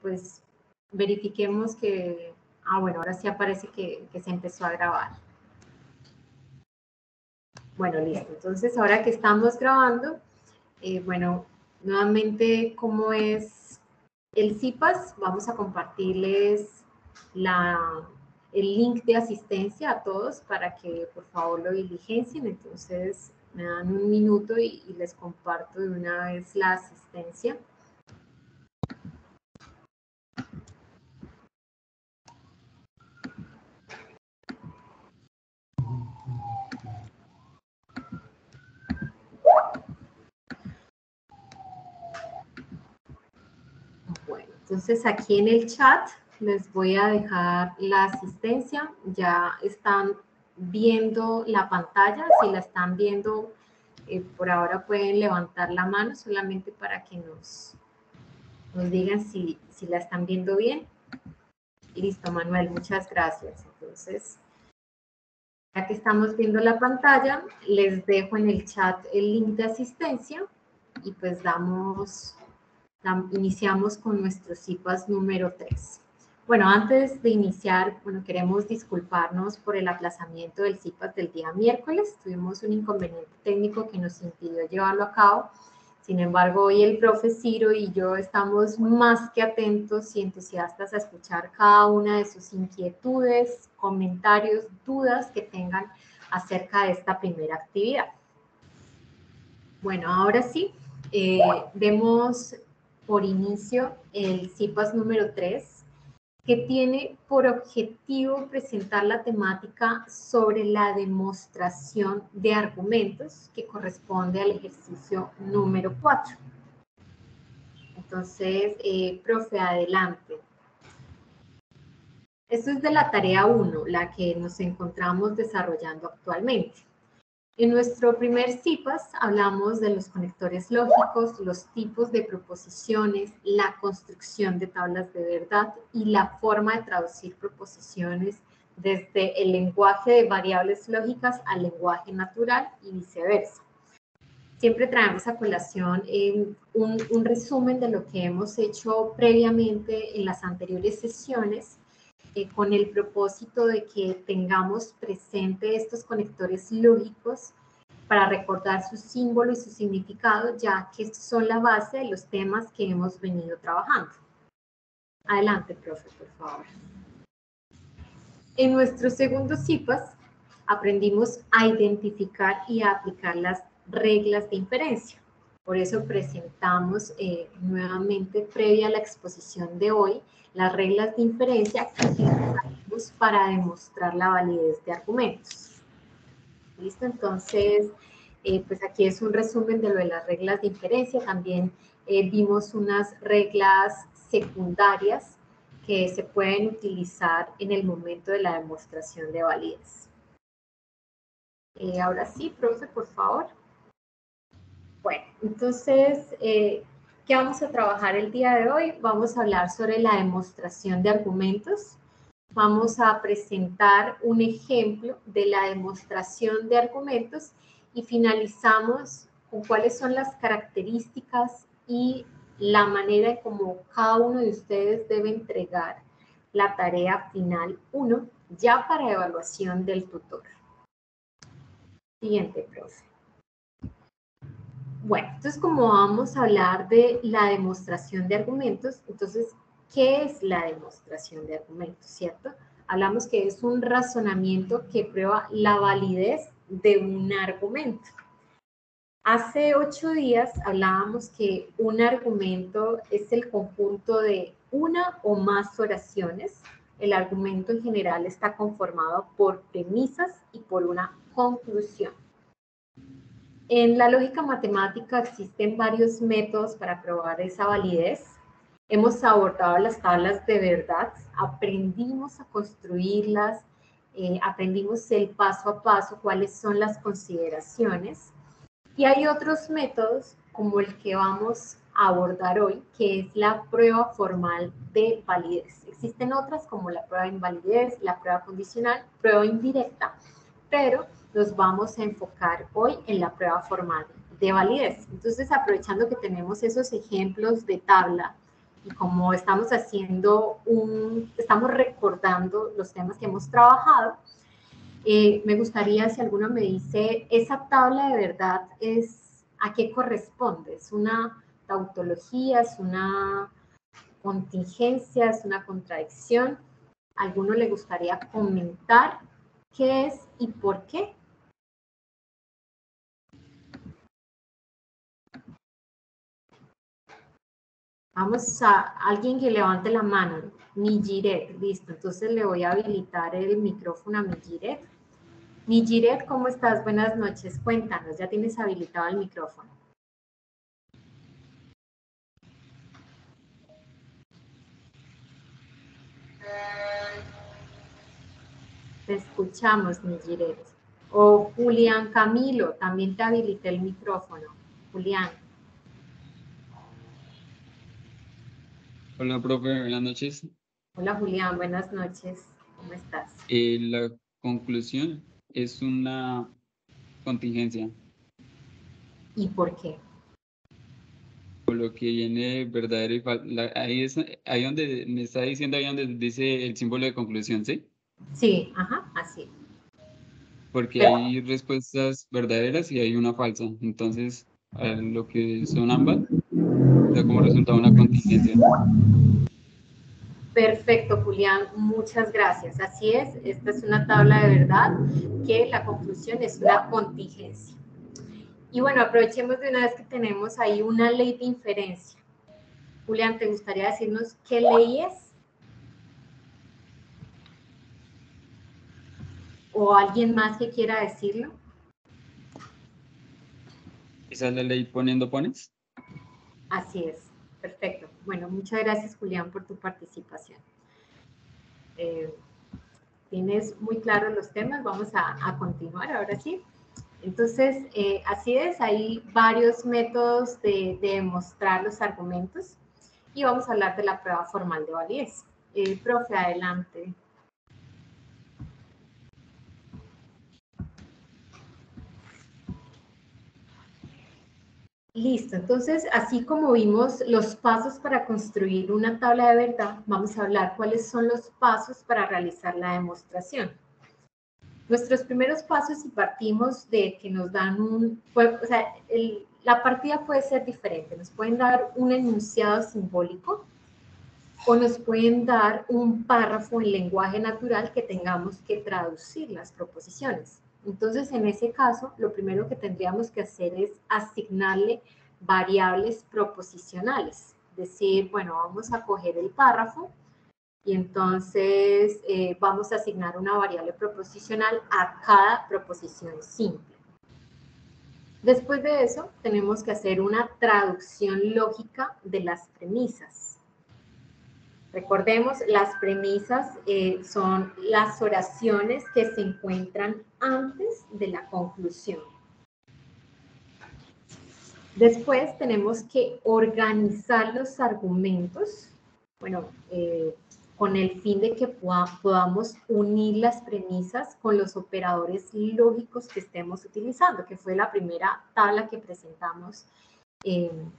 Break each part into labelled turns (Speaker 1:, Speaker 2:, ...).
Speaker 1: pues verifiquemos que, bueno, ahora sí aparece que se empezó a grabar. Bueno, listo. Entonces, ahora que estamos grabando, bueno, nuevamente, ¿cómo es el CIPAS? Vamos a compartirles el link de asistencia a todos para que por favor lo diligencien. Entonces, me dan un minuto y les comparto de una vez la asistencia. Bueno, entonces aquí en el chat les voy a dejar la asistencia. Ya están viendo la pantalla. Si la están viendo, por ahora pueden levantar la mano solamente para que nos digan si la están viendo bien. Listo, Manuel, muchas gracias. Entonces, ya que estamos viendo la pantalla, les dejo en el chat el link de asistencia y pues iniciamos con nuestro CIPAS número 3. Bueno, antes de iniciar, bueno, queremos disculparnos por el aplazamiento del CIPAS del día miércoles. Tuvimos un inconveniente técnico que nos impidió llevarlo a cabo. Sin embargo, hoy el profe Ciro y yo estamos más que atentos y entusiastas a escuchar cada una de sus inquietudes, comentarios, dudas que tengan acerca de esta primera actividad. Bueno, ahora sí, demos por inicio el CIPAS número 3, que tiene por objetivo presentar la temática sobre la demostración de argumentos, que corresponde al ejercicio número 4. Entonces, profe, adelante. Esto es de la tarea 1, la que nos encontramos desarrollando actualmente. En nuestro primer CIPAS hablamos de los conectores lógicos, los tipos de proposiciones, la construcción de tablas de verdad y la forma de traducir proposiciones desde el lenguaje de variables lógicas al lenguaje natural y viceversa. Siempre traemos a colación un resumen de lo que hemos hecho previamente en las anteriores sesiones, con el propósito de que tengamos presente estos conectores lógicos para recordar su símbolo y su significado, ya que estos son la base de los temas que hemos venido trabajando. Adelante, profe, por favor. En nuestro segundo CIPAS aprendimos a identificar y a aplicar las reglas de inferencia. Por eso presentamos nuevamente, previa a la exposición de hoy, las reglas de inferencia que utilizamos para demostrar la validez de argumentos. ¿Listo? Entonces, pues aquí es un resumen de lo de las reglas de inferencia. También vimos unas reglas secundarias que se pueden utilizar en el momento de la demostración de validez. Ahora sí, profe, por favor. Bueno, entonces, ¿qué vamos a trabajar el día de hoy? Vamos a hablar sobre la demostración de argumentos. Vamos a presentar un ejemplo de la demostración de argumentos y finalizamos con cuáles son las características y la manera en cómo cada uno de ustedes debe entregar la tarea final 1 ya para evaluación del tutor. Siguiente, profe. Bueno, entonces como vamos a hablar de la demostración de argumentos, entonces, ¿qué es la demostración de argumentos, cierto? Hablamos que es un razonamiento que prueba la validez de un argumento. Hace 8 días hablábamos que un argumento es el conjunto de una o más oraciones. El argumento en general está conformado por premisas y por una conclusión. En la lógica matemática existen varios métodos para probar esa validez. Hemos abordado las tablas de verdad, aprendimos a construirlas, aprendimos el paso a paso, cuáles son las consideraciones. Y hay otros métodos, como el que vamos a abordar hoy, que es la prueba formal de validez. Existen otras como la prueba de invalidez, la prueba condicional, prueba indirecta, pero nos vamos a enfocar hoy en la prueba formal de validez. Entonces, aprovechando que tenemos esos ejemplos de tabla y como estamos estamos recordando los temas que hemos trabajado, me gustaría si alguno me dice, ¿esa tabla de verdad a qué corresponde? ¿Es una tautología? ¿Es una contingencia? ¿Es una contradicción? ¿A alguno le gustaría comentar qué es y por qué? Vamos a alguien que levante la mano. Mijiret, listo. Entonces le voy a habilitar el micrófono a Mijiret. Mijiret, ¿cómo estás? Buenas noches. Cuéntanos, ya tienes habilitado el micrófono. Te escuchamos, Mijiret. O Julián Camilo, también te habilité el micrófono. Julián.
Speaker 2: Hola, profe, buenas noches.
Speaker 1: Hola, Julián, buenas noches. ¿Cómo estás?
Speaker 2: La conclusión es una contingencia.
Speaker 1: ¿Y por qué?
Speaker 2: Por lo que viene verdadero y falso. Ahí donde me está diciendo, ahí donde dice el símbolo de conclusión, ¿sí?
Speaker 1: Sí, ajá, así.
Speaker 2: Porque
Speaker 1: Pero,
Speaker 2: hay respuestas verdaderas y hay una falsa. Entonces, a lo que son ambas, da como resultado una contingencia.
Speaker 1: perfecto, Julián, muchas gracias. Así es, esta es una tabla de verdad que la conclusión es una contingencia. Y bueno, aprovechemos de una vez que tenemos ahí una ley de inferencia. Julián, ¿te gustaría decirnos qué ley es? ¿O alguien más que quiera decirlo?
Speaker 2: ¿Esa es la ley poniendo pones?
Speaker 1: Así es, perfecto. Bueno, muchas gracias, Julián, por tu participación. Tienes muy claros los temas, vamos a continuar ahora sí. Entonces, así es, hay varios métodos de demostrar los argumentos y vamos a hablar de la prueba formal de validez. Profe, adelante. Listo, entonces, así como vimos los pasos para construir una tabla de verdad, vamos a hablar cuáles son los pasos para realizar la demostración. Nuestros primeros pasos, si partimos de que nos dan la partida puede ser diferente, nos pueden dar un enunciado simbólico o nos pueden dar un párrafo en lenguaje natural que tengamos que traducir las proposiciones. Entonces, en ese caso, lo primero que tendríamos que hacer es asignarle variables proposicionales. Decir, bueno, vamos a coger el párrafo y entonces vamos a asignar una variable proposicional a cada proposición simple. Después de eso, tenemos que hacer una traducción lógica de las premisas. Recordemos, las premisas son las oraciones que se encuentran antes de la conclusión. Después tenemos que organizar los argumentos, bueno, con el fin de que podamos unir las premisas con los operadores lógicos que estemos utilizando, que fue la primera tabla que presentamos en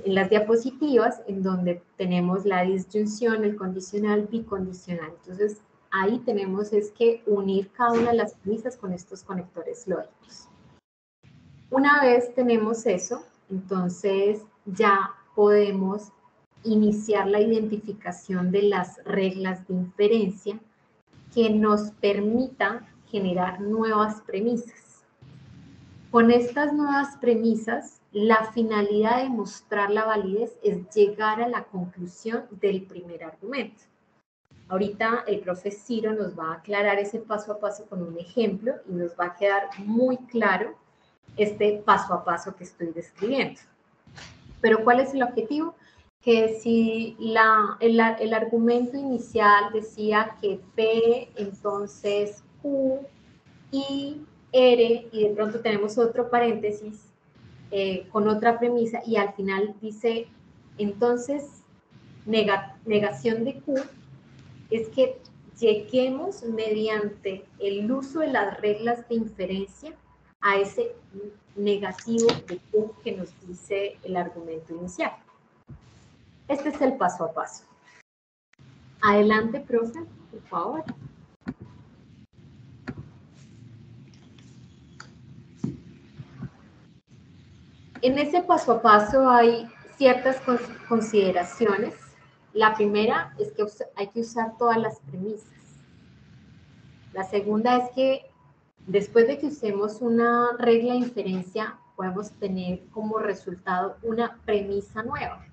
Speaker 1: las diapositivas, en donde tenemos la disyunción, el condicional, bicondicional. Entonces, ahí tenemos es que unir cada una de las premisas con estos conectores lógicos. Una vez tenemos eso, entonces ya podemos iniciar la identificación de las reglas de inferencia que nos permitan generar nuevas premisas. Con estas nuevas premisas, la finalidad de mostrar la validez es llegar a la conclusión del primer argumento. Ahorita el profe Ciro nos va a aclarar ese paso a paso con un ejemplo y nos va a quedar muy claro este paso a paso que estoy describiendo. Pero ¿cuál es el objetivo? Que si el argumento inicial decía que P, entonces Q, I, R, y de pronto tenemos otro paréntesis con otra premisa, y al final dice, entonces, negación de Q, es que lleguemos mediante el uso de las reglas de inferencia a ese negativo de Q que nos dice el argumento inicial. Este es el paso a paso. Adelante, profe, por favor. En ese paso a paso hay ciertas consideraciones. La primera es que hay que usar todas las premisas. La segunda es que después de que usemos una regla de inferencia, podemos tener como resultado una premisa nueva.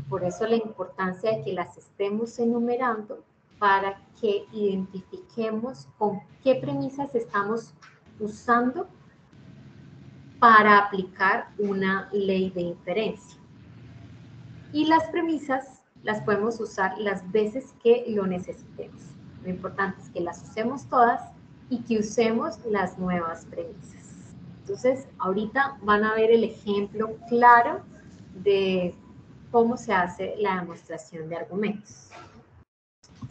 Speaker 1: Por eso la importancia de que las estemos enumerando para que identifiquemos con qué premisas estamos usando para aplicar una ley de inferencia. Y las premisas las podemos usar las veces que lo necesitemos. Lo importante es que las usemos todas y que usemos las nuevas premisas. Entonces, ahorita van a ver el ejemplo claro de cómo se hace la demostración de argumentos.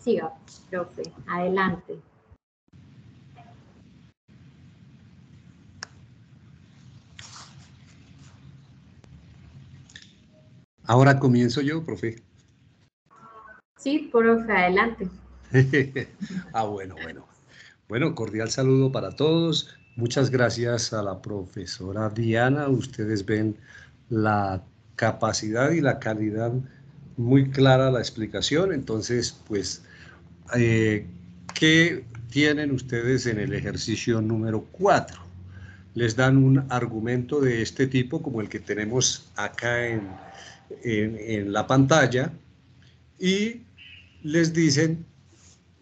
Speaker 1: Siga, profe, adelante.
Speaker 3: Ahora comienzo yo, profe.
Speaker 1: Sí, profe, adelante.
Speaker 3: Bueno. Bueno, cordial saludo para todos. Muchas gracias a la profesora Diana. Ustedes ven la capacidad y la calidad muy clara la explicación. Entonces, pues, ¿qué tienen ustedes en el ejercicio número 4? Les dan un argumento de este tipo, como el que tenemos acá en la pantalla, y les dicen,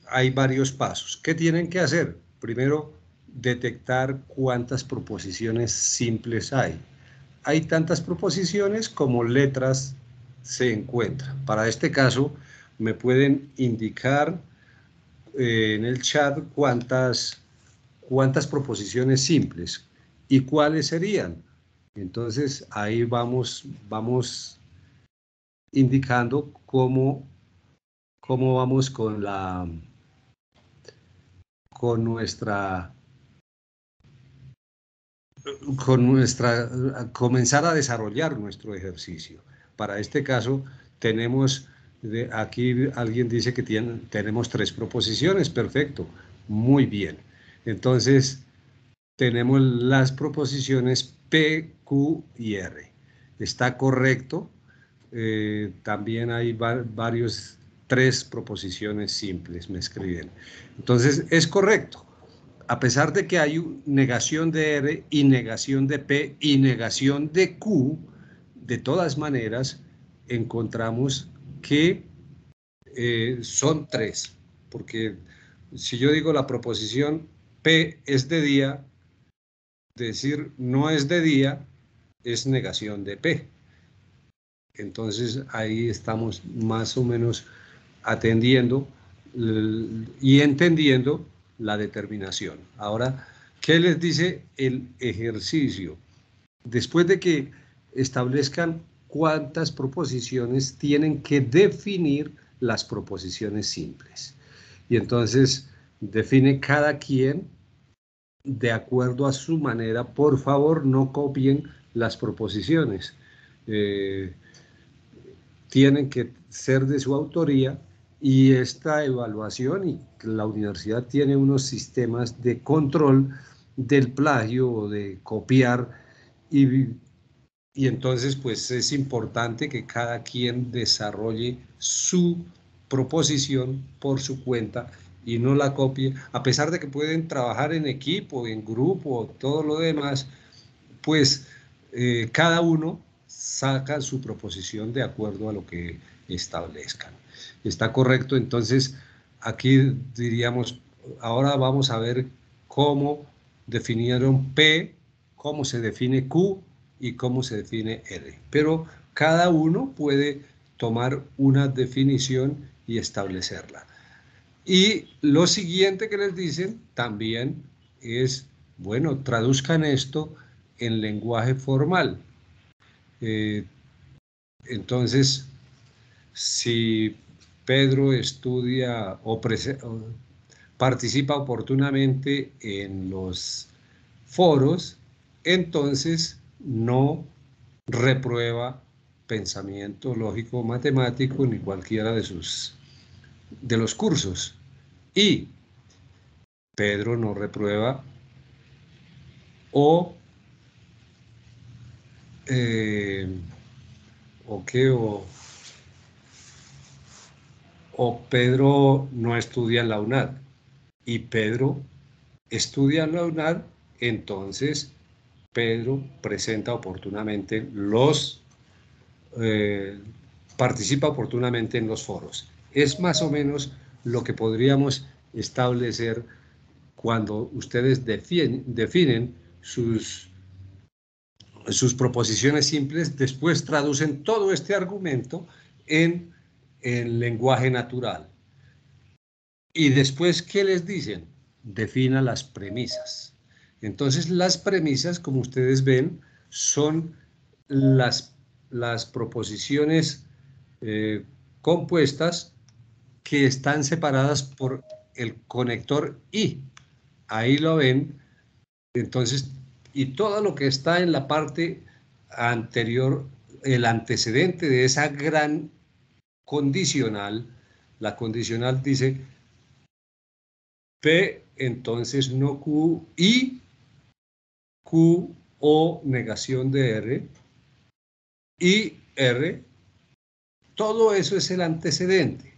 Speaker 3: hay varios pasos. ¿Qué tienen que hacer? Primero, detectar cuántas proposiciones simples hay. Hay tantas proposiciones como letras se encuentran. Para este caso, me pueden indicar en el chat cuántas proposiciones simples y cuáles serían. Entonces, ahí vamos indicando cómo vamos con comenzar a desarrollar nuestro ejercicio. Para este caso, tenemos, aquí alguien dice que tenemos 3 proposiciones, perfecto, muy bien. Entonces, tenemos las proposiciones P, Q y R. Está correcto. También hay varios, 3 proposiciones simples, me escriben. Entonces, es correcto. A pesar de que hay negación de R y negación de P y negación de Q, de todas maneras, encontramos que son 3. Porque si yo digo la proposición P es de día, decir no es de día es negación de P. Entonces ahí estamos más o menos atendiendo y entendiendo la determinación. Ahora, ¿qué les dice el ejercicio? Después de que establezcan cuántas proposiciones, tienen que definir las proposiciones simples. Y entonces define cada quien de acuerdo a su manera. Por favor, no copien las proposiciones. Tienen que ser de su autoría, y esta evaluación, y la universidad tiene unos sistemas de control del plagio o de copiar, y entonces pues es importante que cada quien desarrolle su proposición por su cuenta y no la copie, a pesar de que pueden trabajar en equipo, en grupo, todo lo demás, pues cada uno saca su proposición de acuerdo a lo que establezcan. ¿Está correcto? Entonces, aquí diríamos, ahora vamos a ver cómo definieron P, cómo se define Q y cómo se define R. Pero cada uno puede tomar una definición y establecerla. Y lo siguiente que les dicen también es, bueno, traduzcan esto en lenguaje formal. Entonces, si Pedro estudia o participa oportunamente en los foros, entonces no reprueba pensamiento lógico matemático ni cualquiera de los cursos. Y Pedro no reprueba o Pedro no estudia en la UNAD y Pedro estudia en la UNAD, entonces Pedro presenta oportunamente participa oportunamente en los foros. Es más o menos lo que podríamos establecer cuando ustedes definen sus proposiciones simples, después traducen todo este argumento en lenguaje natural. Y después, ¿qué les dicen? Defina las premisas. Entonces, las premisas, como ustedes ven, son las proposiciones compuestas que están separadas por el conector y. Ahí lo ven. Entonces, y todo lo que está en la parte anterior, el antecedente de esa gran condicional, la condicional dice P, entonces no Q, y Q o negación de R, y R, todo eso es el antecedente.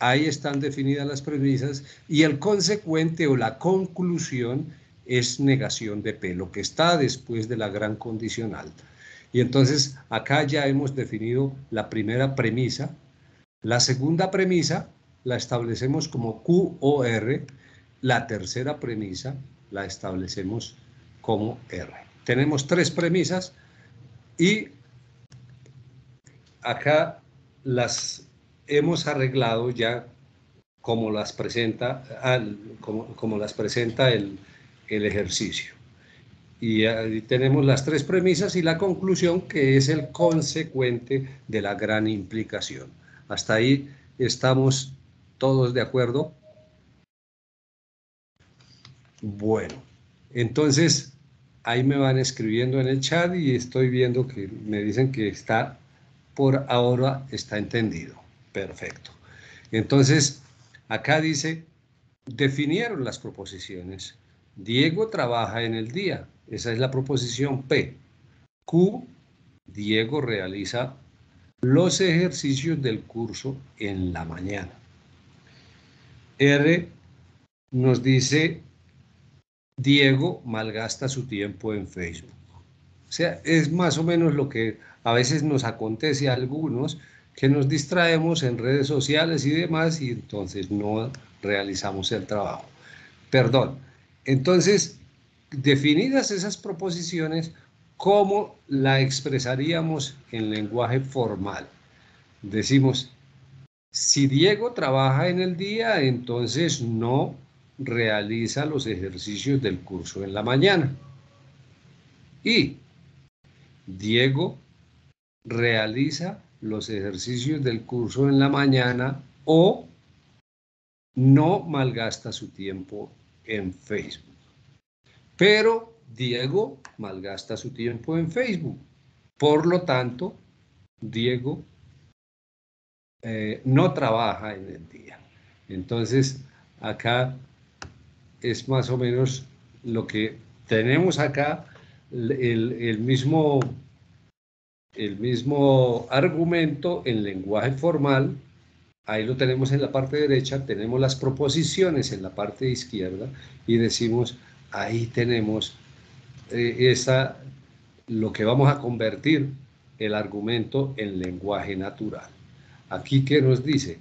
Speaker 3: Ahí están definidas las premisas y el consecuente o la conclusión es negación de P, lo que está después de la gran condicional. Y entonces acá ya hemos definido la primera premisa. La segunda premisa la establecemos como Q o R. La tercera premisa la establecemos como R. Tenemos tres premisas y acá las hemos arreglado ya como las presenta, como las presenta el ejercicio. Y ahí tenemos las tres premisas y la conclusión, que es el consecuente de la gran implicación. Hasta ahí estamos todos de acuerdo. Bueno, entonces ahí me van escribiendo en el chat y estoy viendo que me dicen que por ahora está entendido. Perfecto. Entonces, acá dice, definieron las proposiciones. Diego trabaja en el día. Esa es la proposición P. Q, Diego realiza los ejercicios del curso en la mañana. R nos dice, Diego malgasta su tiempo en Facebook. O sea, es más o menos lo que a veces nos acontece a algunos, que nos distraemos en redes sociales y demás, y entonces no realizamos el trabajo. Perdón. Entonces, definidas esas proposiciones, ¿cómo la expresaríamos en lenguaje formal? Decimos, si Diego trabaja en el día, entonces no realiza los ejercicios del curso en la mañana. Y Diego realiza los ejercicios del curso en la mañana o no malgasta su tiempo en Facebook. Pero Diego malgasta su tiempo en Facebook. Por lo tanto, Diego no trabaja en el día. Entonces, acá es más o menos lo que tenemos acá, el mismo argumento en lenguaje formal. Ahí lo tenemos en la parte derecha, tenemos las proposiciones en la parte izquierda y decimos, ahí tenemos lo que vamos a convertir el argumento en lenguaje natural. Aquí, ¿qué nos dice?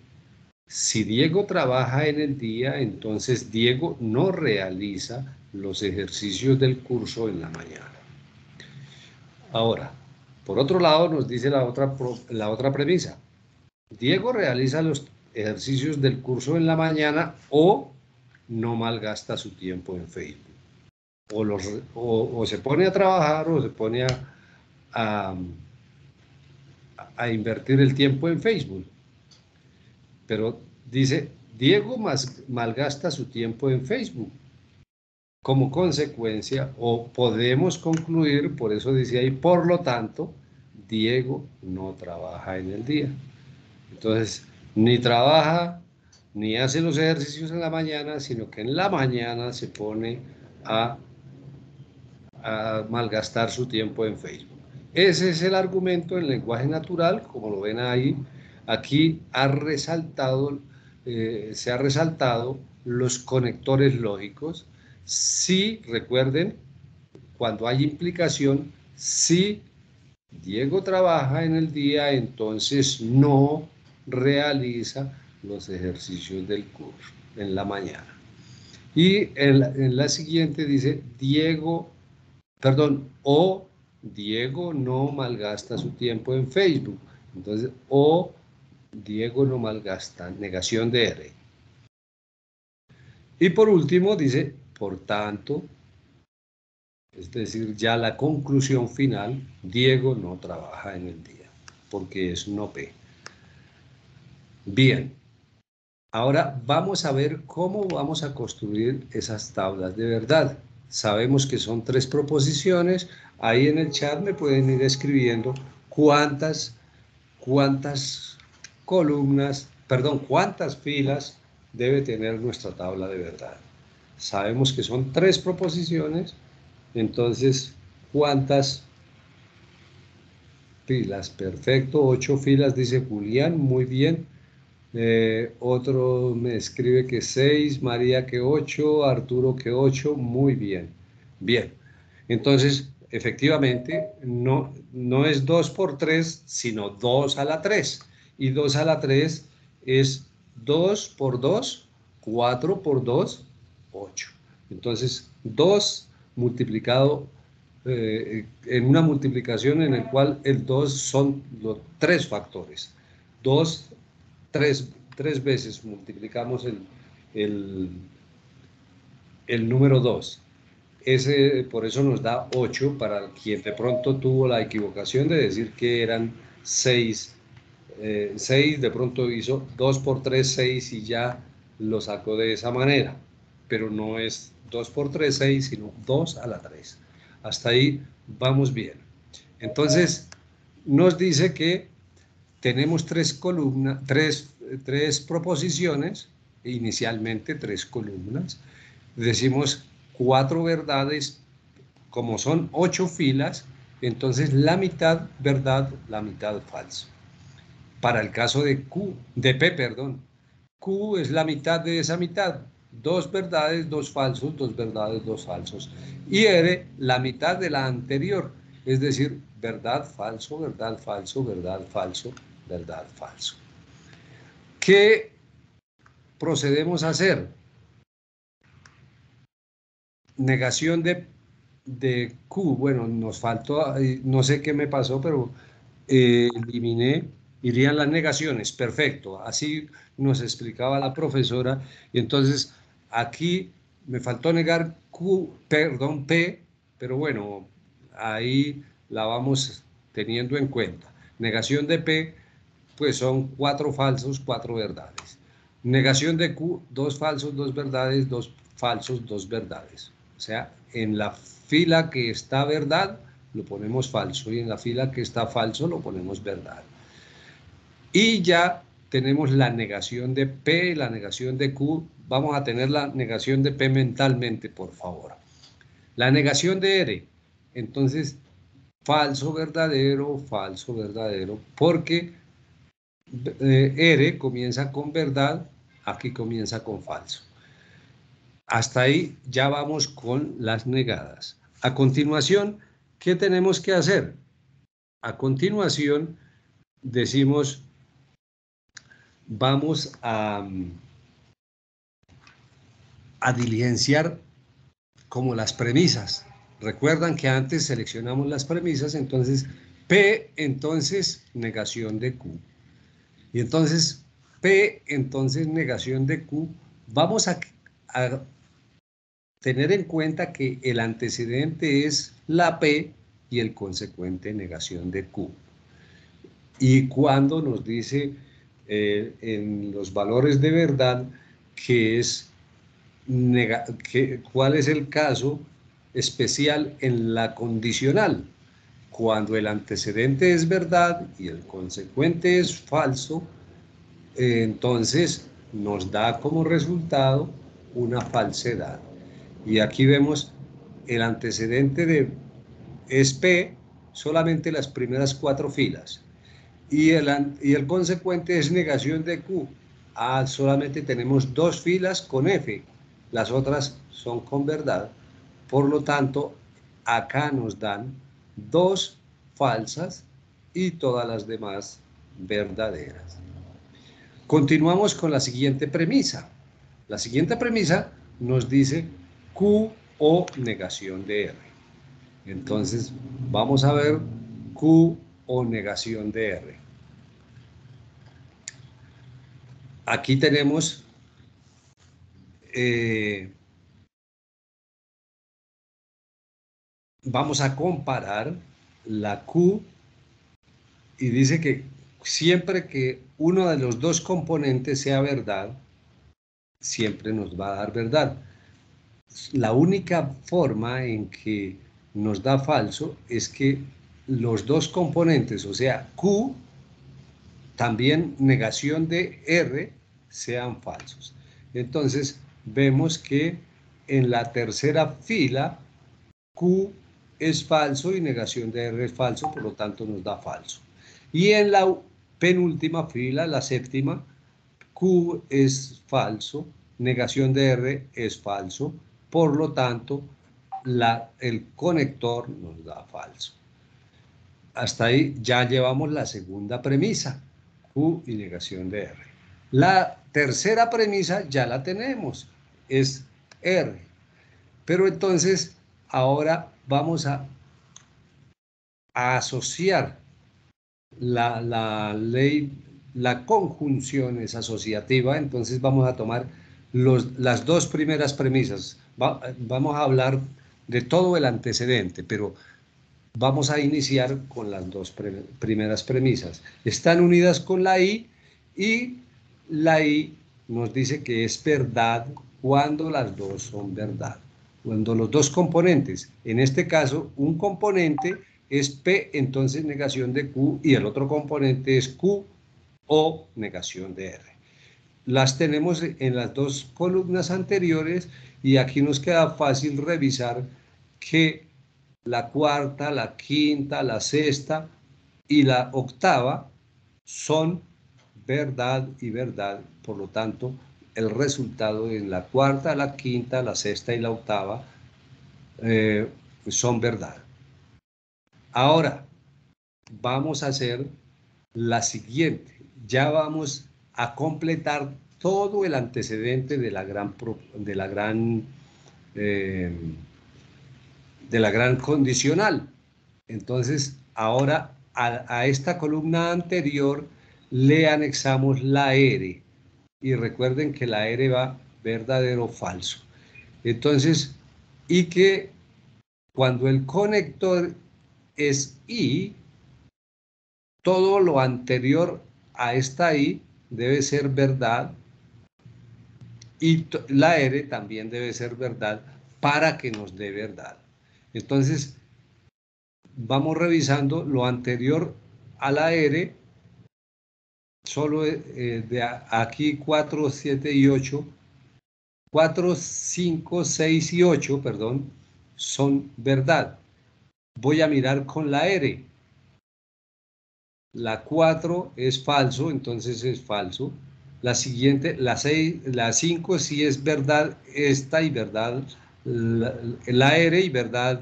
Speaker 3: Si Diego trabaja en el día, entonces Diego no realiza los ejercicios del curso en la mañana. Ahora, por otro lado, nos dice la otra premisa. Diego realiza los ejercicios del curso en la mañana o no malgasta su tiempo en Facebook. O se pone a trabajar o se pone a invertir el tiempo en Facebook. Pero dice, Diego malgasta su tiempo en Facebook. Como consecuencia, o podemos concluir, por eso dice ahí, por lo tanto, Diego no trabaja en el día. Entonces, ni trabaja ni hace los ejercicios en la mañana, sino que en la mañana se pone a malgastar su tiempo en Facebook. Ese es el argumento en lenguaje natural, como lo ven ahí. Aquí se ha resaltado los conectores lógicos. Si, recuerden, cuando hay implicación, si Diego trabaja en el día, entonces no realiza los ejercicios del curso en la mañana. Y en la siguiente dice, o Diego no malgasta su tiempo en Facebook. Entonces, o Diego no malgasta, negación de R. Y por último dice, por tanto, es decir, ya la conclusión final, Diego no trabaja en el día, porque es no P. Bien, ahora vamos a ver cómo vamos a construir esas tablas de verdad. Sabemos que son 3 proposiciones. Ahí en el chat me pueden ir escribiendo cuántas filas debe tener nuestra tabla de verdad. Sabemos que son 3 proposiciones, entonces, ¿cuántas filas? Perfecto, 8 filas, dice Julián, muy bien. Otro me escribe que 6, María que 8, Arturo que 8, muy bien. Bien, entonces, efectivamente, no es 2 por 3, sino 2 a la 3. Y 2 a la 3 es 2 por 2, 4 por 2, 8. Entonces, 2 multiplicado en una multiplicación en el cual el 2 son los 3 factores. 2, 3 veces multiplicamos el número 2. Por eso nos da 8 para quien de pronto tuvo la equivocación de decir que eran 6. 6 de pronto hizo 2 por 3, 6 y ya lo sacó de esa manera. Pero no es 2 por 3, 6, sino 2 a la 3. Hasta ahí vamos bien. Entonces, nos dice que tenemos 3 columnas, 3 proposiciones, inicialmente 3 columnas. Decimos 4 verdades, como son 8 filas, entonces la mitad verdad, la mitad falso. Para el caso de P, Q es la mitad de esa mitad, 2 verdades, 2 falsos, 2 verdades, 2 falsos. Y R, la mitad de la anterior, es decir, verdad, falso, verdad, falso, verdad, falso, verdad, falso. ¿Qué procedemos a hacer? Negación de Q. Bueno, nos faltó, no sé qué me pasó, pero eliminé, irían las negaciones. Perfecto, así nos explicaba la profesora. Y entonces aquí me faltó negar P, pero bueno, ahí la vamos teniendo en cuenta. Negación de P, pues son 4 falsos, 4 verdades. Negación de Q, 2 falsos, 2 verdades, 2 falsos, 2 verdades. O sea, en la fila que está verdad, lo ponemos falso, y en la fila que está falso, lo ponemos verdad. Y ya tenemos la negación de P, la negación de Q. Vamos a tener la negación de P mentalmente, por favor. La negación de R, entonces, falso, verdadero, porque R comienza con verdad, aquí comienza con falso. Hasta ahí ya vamos con las negadas. A continuación, ¿qué tenemos que hacer? A continuación, decimos, vamos a diligenciar como las premisas. Recuerdan que antes seleccionamos las premisas, entonces P, entonces negación de Q. Y entonces P, entonces negación de Q. Vamos a tener en cuenta que el antecedente es la P y el consecuente negación de Q. Y cuando nos dice en los valores de verdad cuál es el caso especial en la condicional. Cuando el antecedente es verdad y el consecuente es falso, entonces nos da como resultado una falsedad. Y aquí vemos el antecedente es P, solamente las primeras 4 filas. Y el consecuente es negación de Q. Solamente tenemos 2 filas con F, las otras son con verdad. Por lo tanto, acá nos dan 2 falsas y todas las demás verdaderas. Continuamos con la siguiente premisa. La siguiente premisa nos dice Q o negación de R. Entonces, vamos a ver Q o negación de R. Aquí tenemos vamos a comparar la Q y dice que siempre que uno de los 2 componentes sea verdad, siempre nos va a dar verdad. La única forma en que nos da falso es que los 2 componentes, o sea, Q, también negación de R, sean falsos. Entonces, vemos que en la tercera fila, Q es falso y negación de R es falso, por lo tanto nos da falso. Y en la penúltima fila, la séptima, Q es falso, negación de R es falso, por lo tanto el conector nos da falso. Hasta ahí ya llevamos la segunda premisa, Q y negación de R. La tercera premisa ya la tenemos, es R. Pero entonces ahora vamos a asociar la ley, la conjunción es asociativa, entonces vamos a tomar las 2 primeras premisas. Vamos a hablar de todo el antecedente, pero vamos a iniciar con las 2 primeras premisas. Están unidas con la I y la I nos dice que es verdad cuando las 2 son verdad. Cuando los 2 componentes, en este caso un componente es P, entonces negación de Q, y el otro componente es Q o negación de R. Las tenemos en las 2 columnas anteriores y aquí nos queda fácil revisar que la cuarta, la quinta, la sexta y la octava son verdad y verdad. Por lo tanto, el resultado en la cuarta, la quinta, la sexta y la octava son verdad. Ahora, vamos a hacer la siguiente. Ya vamos a completar todo el antecedente de la gran condicional. Entonces, ahora a esta columna anterior le anexamos la R. Y recuerden que la R va verdadero o falso. Entonces, y que cuando el conector es I, todo lo anterior a esta I debe ser verdad y la R también debe ser verdad para que nos dé verdad. Entonces, vamos revisando lo anterior a la R, solo de aquí 4, 7 y 8, 4, 5, 6 y 8, perdón, son verdad. Voy a mirar con la R. La 4 es falso, entonces es falso. La siguiente, la 6, la 5 sí es verdad esta y verdad la R y verdad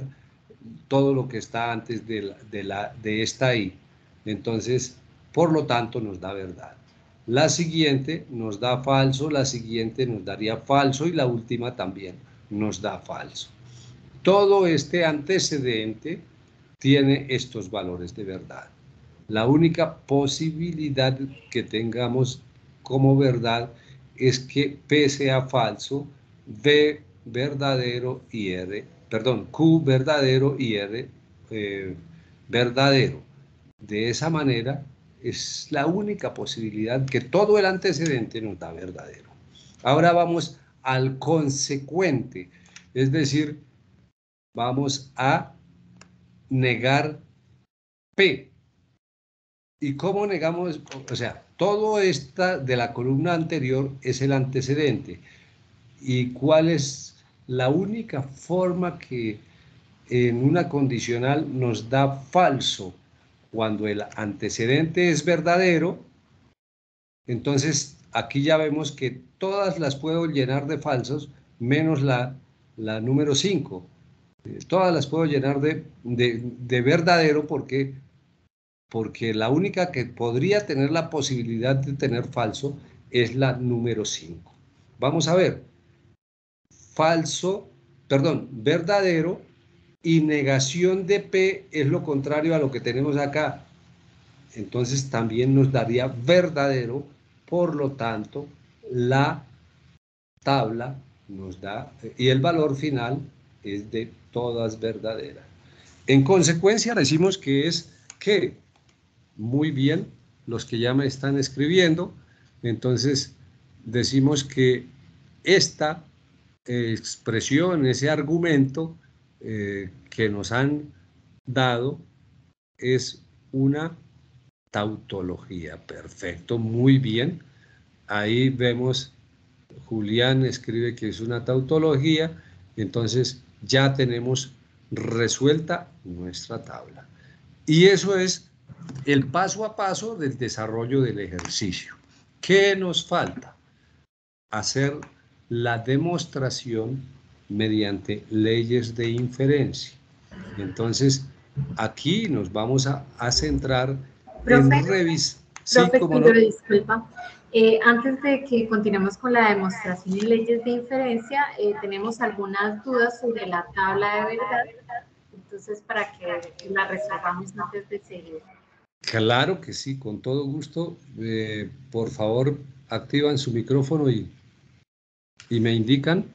Speaker 3: todo lo que está antes de esta I. Entonces, por lo tanto, nos da verdad. La siguiente nos da falso, la siguiente nos daría falso y la última también nos da falso. Todo este antecedente tiene estos valores de verdad. La única posibilidad que tengamos como verdad es que P sea falso, V verdadero y R, perdón, Q verdadero y R verdadero. De esa manera es la única posibilidad que todo el antecedente nos da verdadero. Ahora vamos al consecuente, es decir, vamos a negar P. ¿Y cómo negamos? O sea, todo esta de la columna anterior es el antecedente. ¿Y cuál es la única forma que en una condicional nos da falso? Cuando el antecedente es verdadero, entonces aquí ya vemos que todas las puedo llenar de falsos, menos la número 5. Todas las puedo llenar de verdadero porque la única que podría tener la posibilidad de tener falso es la número 5. Vamos a ver, verdadero, y negación de P es lo contrario a lo que tenemos acá. Entonces también nos daría verdadero, por lo tanto, la tabla nos da, y el valor final es de todas verdaderas. En consecuencia, decimos que es que muy bien, los que ya me están escribiendo, entonces decimos que esta expresión, ese argumento que nos han dado es una tautología. Perfecto, muy bien. Ahí vemos, Julián escribe que es una tautología, entonces ya tenemos resuelta nuestra tabla. Y eso es el paso a paso del desarrollo del ejercicio. ¿Qué nos falta? Hacer la demostración mediante leyes de inferencia. Entonces, aquí nos vamos a centrar en revisar. Sí,
Speaker 1: Profe,
Speaker 3: cómo no.
Speaker 1: disculpa. Antes de que continuemos con la demostración y leyes de inferencia, tenemos algunas dudas sobre la tabla de verdad. Entonces, para que la resolvamos antes de seguir.
Speaker 3: Claro que sí, con todo gusto. Por favor, activan su micrófono y me indican.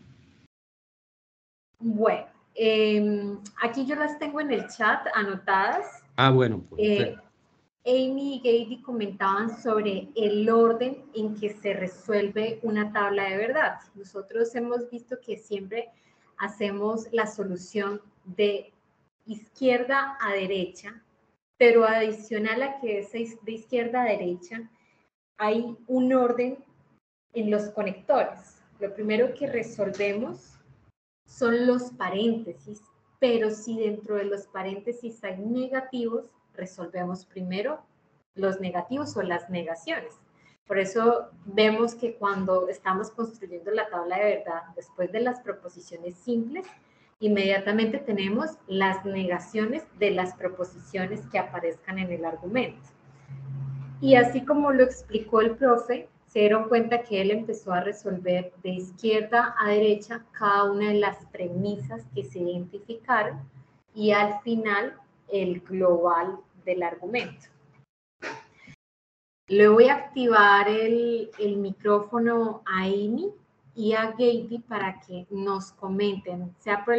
Speaker 1: Bueno, aquí yo las tengo en el chat anotadas.
Speaker 3: Bueno, perfecto.
Speaker 1: Amy y Gady comentaban sobre el orden en que se resuelve una tabla de verdad. Nosotros hemos visto que siempre hacemos la solución de izquierda a derecha, pero adicional a que es de izquierda a derecha, hay un orden en los conectores. Lo primero que resolvemos son los paréntesis, pero si dentro de los paréntesis hay negativos, resolvemos primero los negativos o las negaciones. Por eso vemos que cuando estamos construyendo la tabla de verdad, después de las proposiciones simples, inmediatamente tenemos las negaciones de las proposiciones que aparezcan en el argumento. Y así como lo explicó el profe, se dieron cuenta que él empezó a resolver de izquierda a derecha cada una de las premisas que se identificaron y al final el global del argumento. Le voy a activar el micrófono a Amy y a Gady para que nos comenten, sea por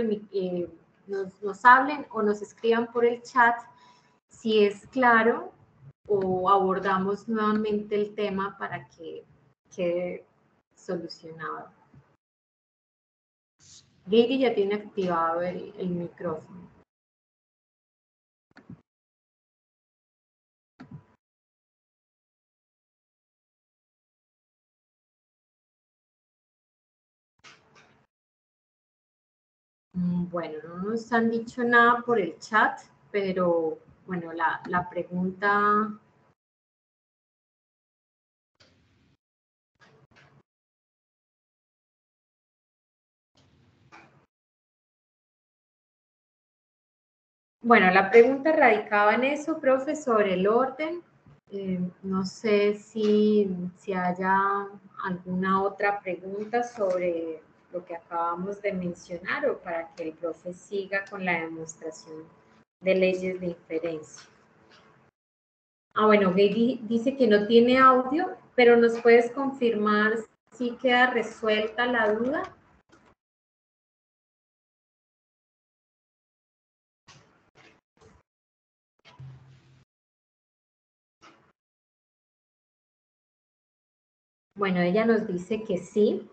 Speaker 1: nos hablen o nos escriban por el chat si es claro o abordamos nuevamente el tema para que quede solucionado. Gady ya tiene activado el micrófono. Bueno, no nos han dicho nada por el chat, pero bueno, la pregunta... Bueno, la pregunta radicaba en eso, profe, sobre el orden. No sé si haya alguna otra pregunta sobre lo que acabamos de mencionar o para que el profe siga con la demostración de leyes de inferencia. Bueno, Gady dice que no tiene audio, pero ¿nos puedes confirmar si queda resuelta la duda? Bueno, ella nos dice que sí.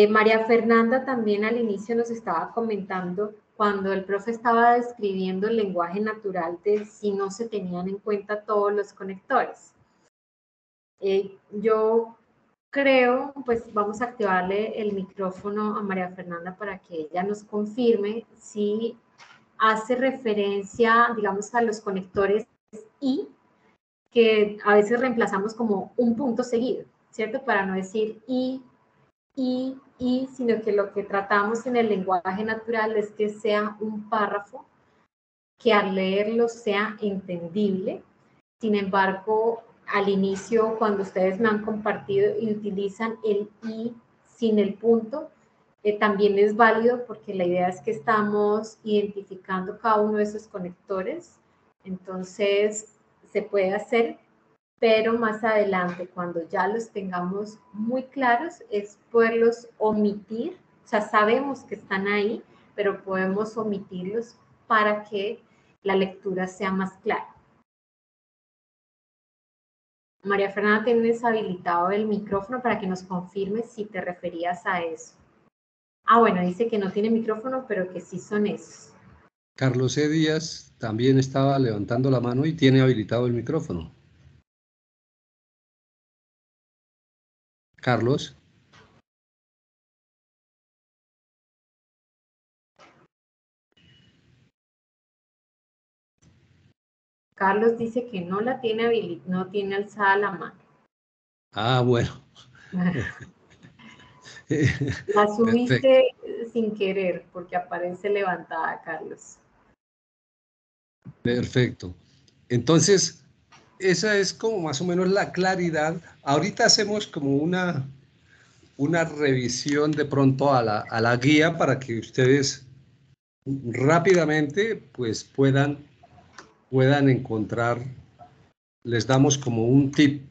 Speaker 1: María Fernanda también al inicio nos estaba comentando cuando el profe estaba describiendo el lenguaje natural de si no se tenían en cuenta todos los conectores. Yo creo, pues vamos a activarle el micrófono a María Fernanda para que ella nos confirme si hace referencia, digamos, a los conectores y que a veces reemplazamos como un punto seguido, ¿cierto? Para no decir y, sino que lo que tratamos en el lenguaje natural es que sea un párrafo que al leerlo sea entendible. Sin embargo, al inicio, cuando ustedes me han compartido y utilizan el y sin el punto, también es válido porque la idea es que estamos identificando cada uno de esos conectores. Entonces, se puede hacer, pero más adelante, cuando ya los tengamos muy claros, es poderlos omitir. O sea, sabemos que están ahí, pero podemos omitirlos para que la lectura sea más clara. María Fernanda, tienes habilitado el micrófono para que nos confirme si te referías a eso. Ah, bueno, dice que no tiene micrófono, pero que sí son esos.
Speaker 3: Carlos E. Díaz también estaba levantando la mano y tiene habilitado el micrófono. Carlos.
Speaker 1: Carlos dice que no la tiene no tiene alzada la mano.
Speaker 3: Ah, bueno.
Speaker 1: La subiste sin querer porque aparece levantada, Carlos.
Speaker 3: Perfecto. Entonces, esa es como más o menos la claridad. Ahorita hacemos como una revisión de pronto a la guía para que ustedes rápidamente pues puedan encontrar, les damos como un tip.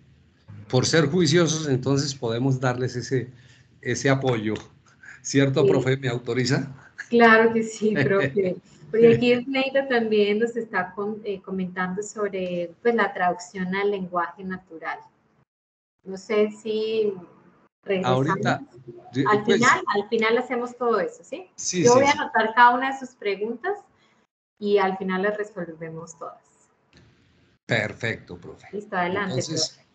Speaker 3: Por ser juiciosos, entonces podemos darles ese apoyo. ¿Cierto,
Speaker 1: Sí.
Speaker 3: profe? ¿Me autoriza?
Speaker 1: Claro que sí, profe. Porque aquí Esneida también nos está comentando sobre pues, la traducción al lenguaje natural. No sé si regresamos.
Speaker 3: Ahorita,
Speaker 1: Al final hacemos todo eso, ¿sí?
Speaker 3: Sí,
Speaker 1: Yo
Speaker 3: sí,
Speaker 1: voy a
Speaker 3: sí.
Speaker 1: anotar cada una de sus preguntas y al final las resolvemos todas.
Speaker 3: Perfecto, profe.
Speaker 1: Listo, adelante,
Speaker 3: Entonces,
Speaker 1: profe.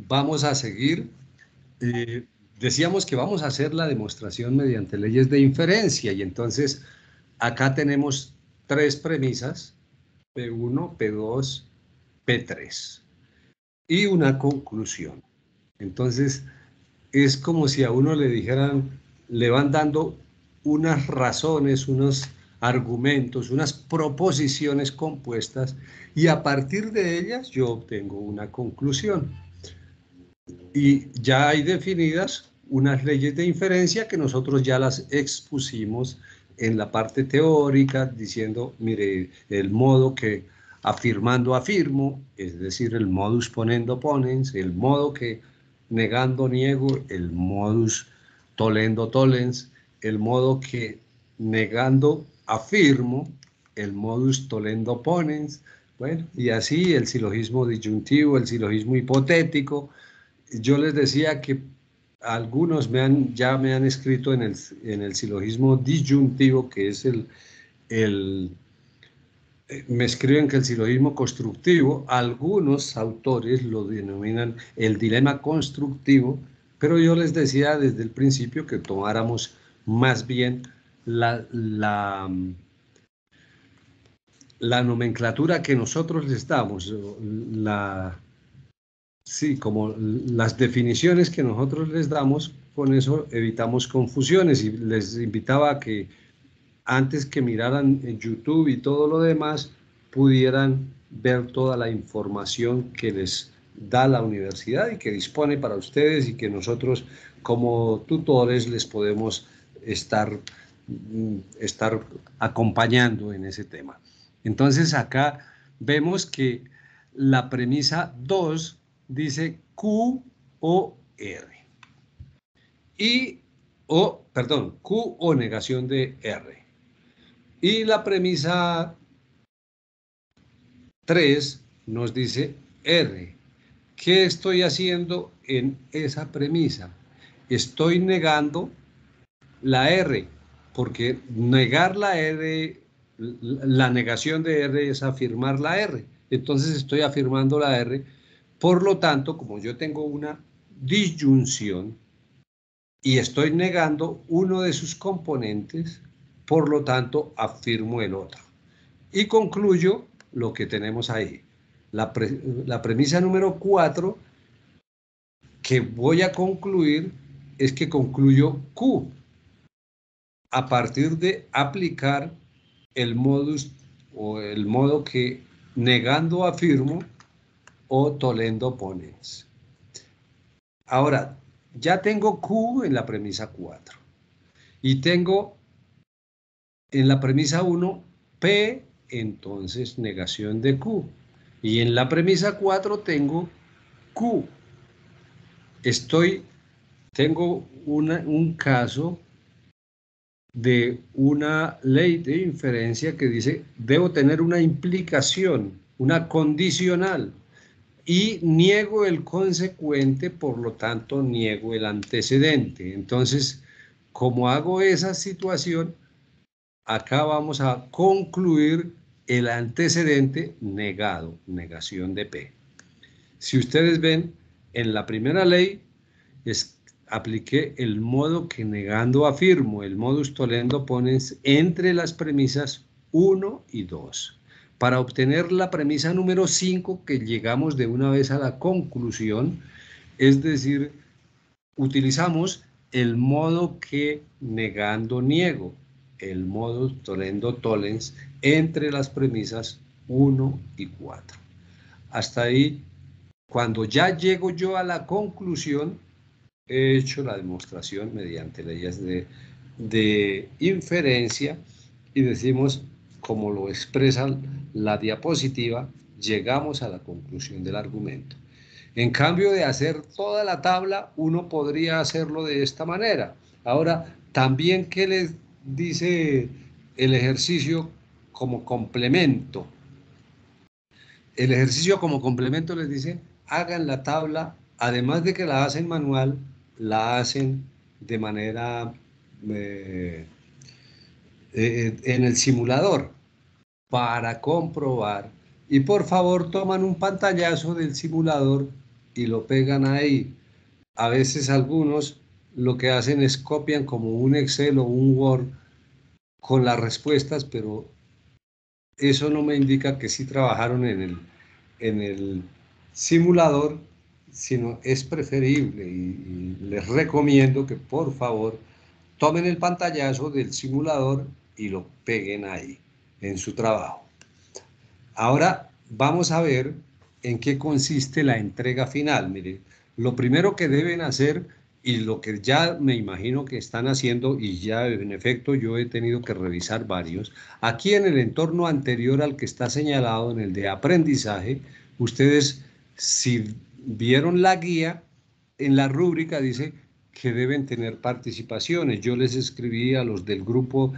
Speaker 3: vamos a seguir. Decíamos que vamos a hacer la demostración mediante leyes de inferencia y entonces acá tenemos 3 premisas, P1, P2, P3 y una conclusión. Entonces, es como si a uno le dijeran, le van dando unas razones, unos argumentos, unas proposiciones compuestas y a partir de ellas yo obtengo una conclusión. Y ya hay definidas unas leyes de inferencia que nosotros ya las expusimos en la parte teórica, diciendo, mire, el modo que afirmando afirmo, es decir, el modus ponendo ponens, el modo que negando niego, el modus tolendo tolens, el modo que negando afirmo, el modus tolendo ponens, bueno, y así el silogismo disyuntivo, el silogismo hipotético. Yo les decía que algunos ya me han escrito en el silogismo disyuntivo, que es me escriben que el silogismo constructivo, algunos autores lo denominan el dilema constructivo, pero yo les decía desde el principio que tomáramos más bien la nomenclatura que nosotros les damos, sí, como las definiciones que nosotros les damos, con eso evitamos confusiones y les invitaba a que antes que miraran en YouTube y todo lo demás, pudieran ver toda la información que les da la universidad y que dispone para ustedes y que nosotros como tutores les podemos estar acompañando en ese tema. Entonces acá vemos que la premisa 2 dice Q o R. Q o negación de R. Y la premisa 3 nos dice R. ¿Qué estoy haciendo en esa premisa? Estoy negando la R. porque negar la R, la negación de R es afirmar la R. Entonces estoy afirmando la R. Por lo tanto, como yo tengo una disyunción y estoy negando uno de sus componentes, por lo tanto afirmo el otro. Y concluyo lo que tenemos ahí. La premisa número 4 que voy a concluir es que concluyo Q a partir de aplicar el modus o el modo que negando afirmo o tolendo ponens. Ahora, ya tengo Q en la premisa 4 y tengo en la premisa 1 P, entonces negación de Q. Y en la premisa 4 tengo Q. Tengo un caso de una ley de inferencia que dice, debo tener una implicación, una condicional, y niego el consecuente, por lo tanto niego el antecedente. Entonces, como hago esa situación, acá vamos a concluir el antecedente negado, negación de P. Si ustedes ven, en la primera ley apliqué el modo que negando afirmo, el modus tollendo ponens entre las premisas 1 y 2. Para obtener la premisa número 5, que llegamos de una vez a la conclusión, es decir, utilizamos el modo que negando niego, el modus tollendo tollens entre las premisas 1 y 4. Hasta ahí, cuando ya llego yo a la conclusión, he hecho la demostración mediante leyes de inferencia y decimos, como lo expresa la diapositiva, llegamos a la conclusión del argumento. En cambio de hacer toda la tabla, uno podría hacerlo de esta manera. Ahora, también, ¿qué les dice el ejercicio como complemento? El ejercicio como complemento les dice, hagan la tabla, además de que la hacen manual, la hacen de manera en el simulador para comprobar. Y por favor toman un pantallazo del simulador y lo pegan ahí. A veces algunos lo que hacen es copian como un Excel o un Word con las respuestas, pero eso no me indica que sí trabajaron en el simulador, sino es preferible y les recomiendo que por favor tomen el pantallazo del simulador y lo peguen ahí en su trabajo. Ahora vamos a ver en qué consiste la entrega final. Mire, lo primero que deben hacer y lo que ya me imagino que están haciendo, y ya en efecto yo he tenido que revisar varios, aquí en el entorno anterior al que está señalado, en el de aprendizaje, ustedes si vieron la guía, en la rúbrica dice que deben tener participaciones. Yo les escribí a los del grupo,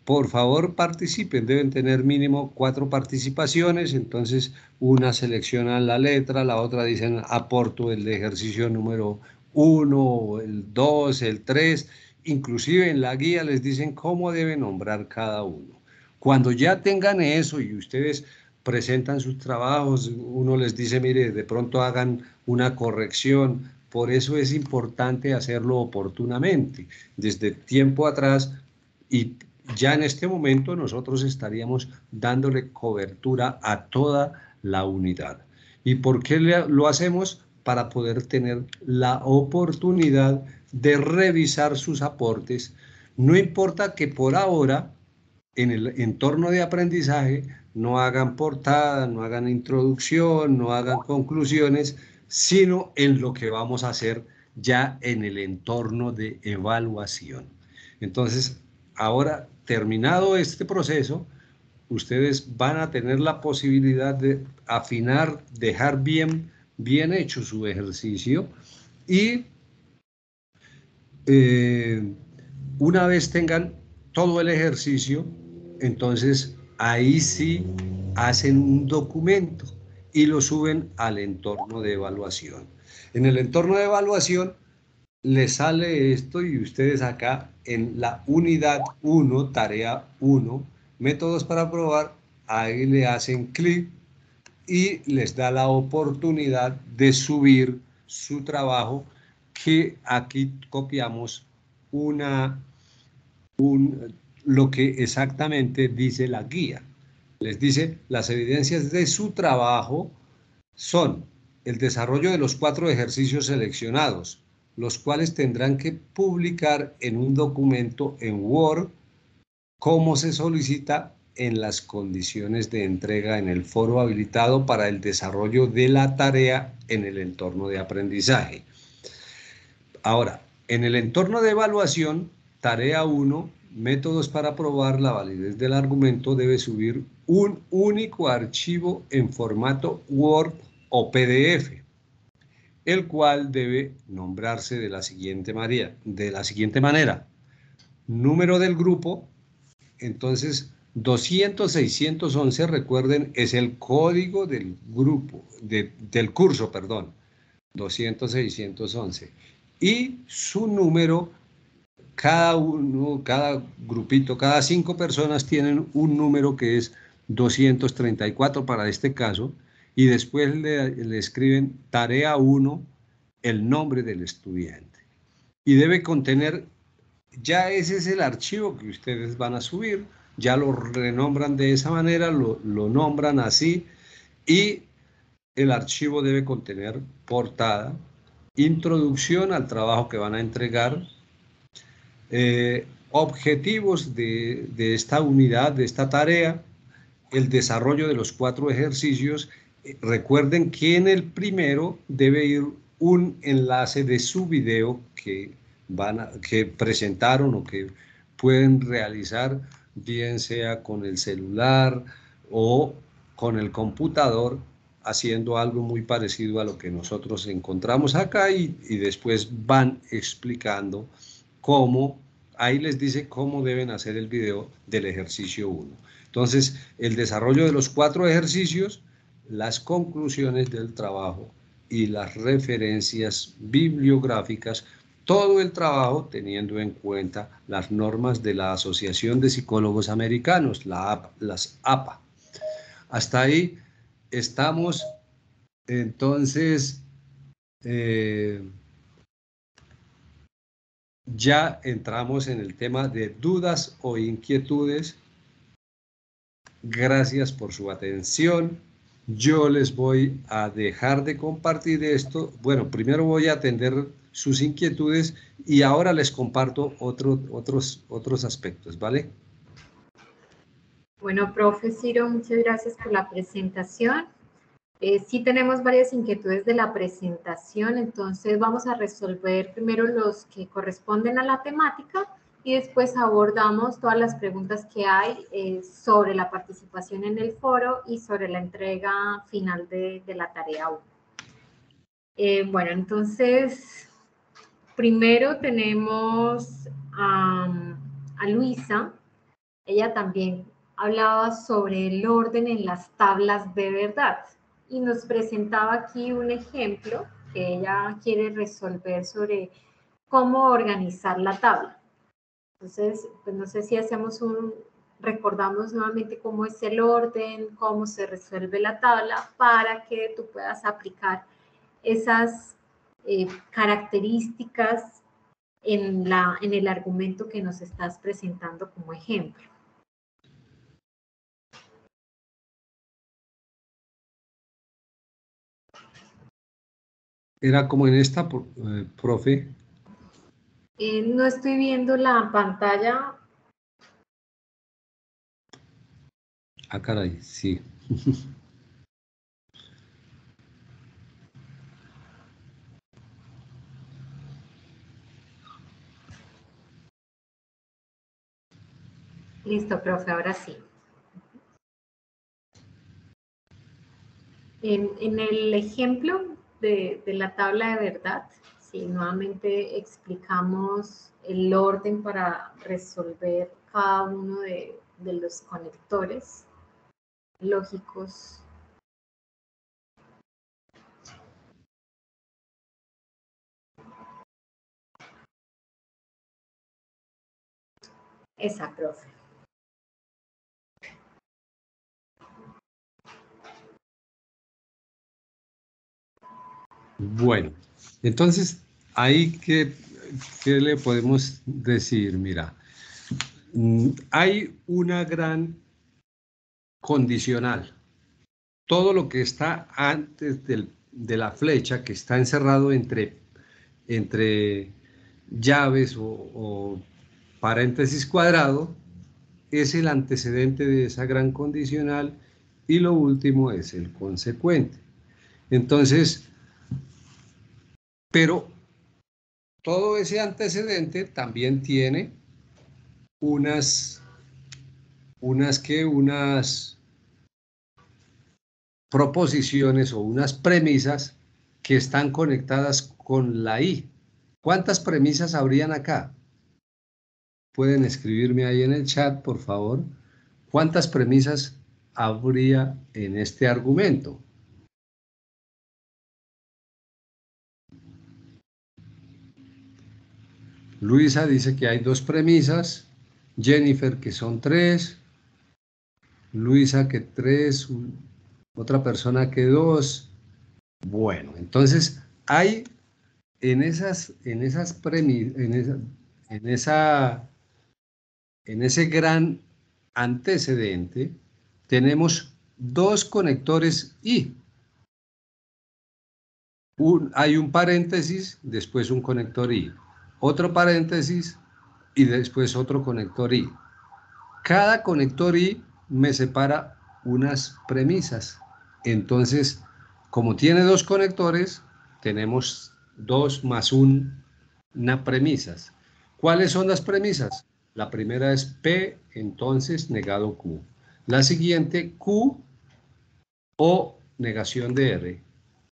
Speaker 3: por favor participen, deben tener mínimo 4 participaciones, entonces una seleccionan la letra, la otra dicen aporto el ejercicio número 1, el 2, el 3, inclusive en la guía les dicen cómo deben nombrar cada uno. Cuando ya tengan eso y ustedes presentan sus trabajos, uno les dice, mire, de pronto hagan una corrección, por eso es importante hacerlo oportunamente, desde tiempo atrás, y ya en este momento nosotros estaríamos dándole cobertura a toda la unidad. ¿Y por qué lo hacemos? Para poder tener la oportunidad de revisar sus aportes. No importa que por ahora, en el entorno de aprendizaje, no hagan portada, no hagan introducción, no hagan conclusiones, sino en lo que vamos a hacer ya en el entorno de evaluación. Entonces, ahora, terminado este proceso, ustedes van a tener la posibilidad de afinar, dejar bien hecho su ejercicio y una vez tengan todo el ejercicio, entonces ahí sí hacen un documento y lo suben al entorno de evaluación. En el entorno de evaluación les sale esto y ustedes acá en la unidad 1, tarea 1, métodos para probar, ahí le hacen clic y les da la oportunidad de subir su trabajo, que aquí copiamos lo que exactamente dice la guía. Les dice, las evidencias de su trabajo son el desarrollo de los 4 ejercicios seleccionados, los cuales tendrán que publicar en un documento en Word, como se solicita en las condiciones de entrega en el foro habilitado para el desarrollo de la tarea en el entorno de aprendizaje. Ahora, en el entorno de evaluación, tarea 1, métodos para probar la validez del argumento, debe subir un único archivo en formato Word o PDF, el cual debe nombrarse de la siguiente manera. Número del grupo. Entonces, 200-611, recuerden, es el código del grupo, del curso, perdón, 200-611. Y su número, cada grupito, cada 5 personas tienen un número que es 234 para este caso, y después le escriben tarea 1, el nombre del estudiante. Y debe contener, ya ese es el archivo que ustedes van a subir, ya lo renombran de esa manera, lo nombran así, y el archivo debe contener portada, introducción al trabajo que van a entregar, objetivos de esta unidad, de esta tarea, el desarrollo de los 4 ejercicios. Recuerden que en el primero debe ir un enlace de su video que presentaron o que pueden realizar, bien sea con el celular o con el computador, haciendo algo muy parecido a lo que nosotros encontramos acá, y después van explicando cómo, ahí les dice cómo deben hacer el video del ejercicio 1. Entonces, el desarrollo de los 4 ejercicios, las conclusiones del trabajo y las referencias bibliográficas, todo el trabajo teniendo en cuenta las normas de la Asociación de Psicólogos Americanos, las APA. Hasta ahí estamos. Entonces, ya entramos en el tema de dudas o inquietudes. Gracias por su atención. Yo les voy a dejar de compartir esto. Bueno, primero voy a atender sus inquietudes y ahora les comparto otros aspectos, ¿vale?
Speaker 1: Bueno, profe Ciro, muchas gracias por la presentación. Sí tenemos varias inquietudes de la presentación, entonces vamos a resolver primero los que corresponden a la temática y después abordamos todas las preguntas que hay sobre la participación en el foro y sobre la entrega final de la tarea 1. Bueno, entonces, primero tenemos a Luisa. Ella también hablaba sobre el orden en las tablas de verdad y nos presentaba aquí un ejemplo que ella quiere resolver sobre cómo organizar la tabla. Entonces, pues no sé si recordamos nuevamente cómo es el orden, cómo se resuelve la tabla para que tú puedas aplicar esas características en el argumento que nos estás presentando como ejemplo.
Speaker 3: Era como en esta, profe.
Speaker 1: No estoy viendo la pantalla.
Speaker 3: Ah, caray, sí.
Speaker 1: Listo, profe, ahora sí. En el ejemplo de la tabla de verdad, sí, nuevamente explicamos el orden para resolver cada uno de los conectores lógicos. Esa, profe.
Speaker 3: Bueno, entonces, ahí ¿qué le podemos decir? Mira, hay una gran condicional. Todo lo que está antes de la flecha, que está encerrado entre llaves o paréntesis cuadrado, es el antecedente de esa gran condicional y lo último es el consecuente. Entonces, pero todo ese antecedente también tiene unas proposiciones o unas premisas que están conectadas con la I. ¿Cuántas premisas habrían acá? Pueden escribirme ahí en el chat, por favor. ¿Cuántas premisas habría en este argumento? Luisa dice que hay 2 premisas, Jennifer que son 3, Luisa que 3, otra persona que 2. Bueno, entonces hay en ese gran antecedente tenemos 2 conectores I. Hay un paréntesis, después un conector I, otro paréntesis y después otro conector I. Cada conector I me separa unas premisas. Entonces, como tiene 2 conectores, tenemos 2 más una premisas. ¿Cuáles son las premisas? La primera es P, entonces negado Q. La siguiente, Q o negación de R.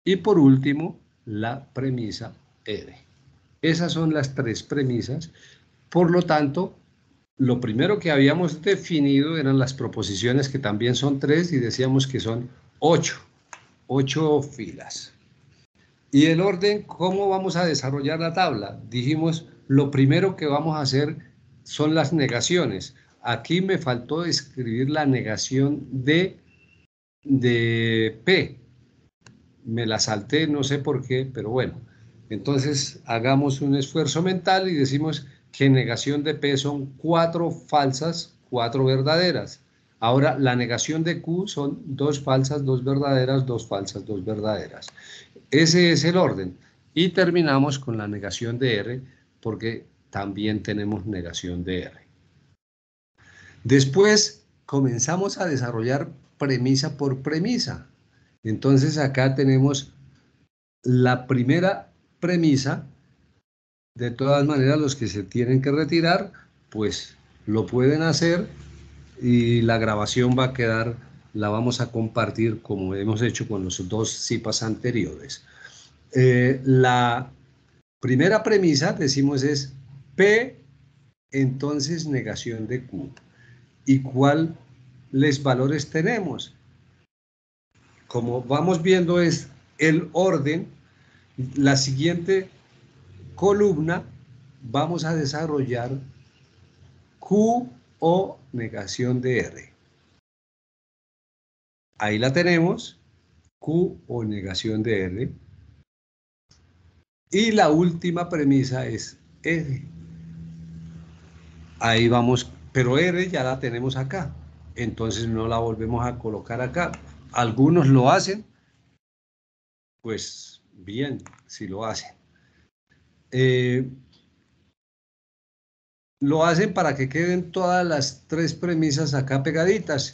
Speaker 3: Y por último, la premisa R. Esas son las 3 premisas. Por lo tanto, lo primero que habíamos definido eran las proposiciones, que también son 3, y decíamos que son 8 filas. Y el orden, ¿cómo vamos a desarrollar la tabla? Dijimos, lo primero que vamos a hacer son las negaciones. Aquí me faltó escribir la negación de P. Me la salté, no sé por qué, pero bueno. Entonces, hagamos un esfuerzo mental y decimos que negación de P son 4 falsas, 4 verdaderas. Ahora, la negación de Q son 2 falsas, 2 verdaderas, 2 falsas, 2 verdaderas. Ese es el orden. Y terminamos con la negación de R, porque también tenemos negación de R. Después, comenzamos a desarrollar premisa por premisa. Entonces, acá tenemos la primera premisa. De todas maneras, los que se tienen que retirar, pues lo pueden hacer y la grabación va a quedar, la vamos a compartir como hemos hecho con los 2 CIPAs anteriores. La primera premisa, decimos, es P, entonces negación de Q. ¿Y cuáles valores tenemos? Como vamos viendo es el orden, la siguiente columna vamos a desarrollar Q o negación de R. Ahí la tenemos, Q o negación de R. Y la última premisa es R. Ahí vamos, pero R ya la tenemos acá. Entonces no la volvemos a colocar acá. Algunos lo hacen, pues bien, si lo hacen. Lo hacen para que queden todas las 3 premisas acá pegaditas.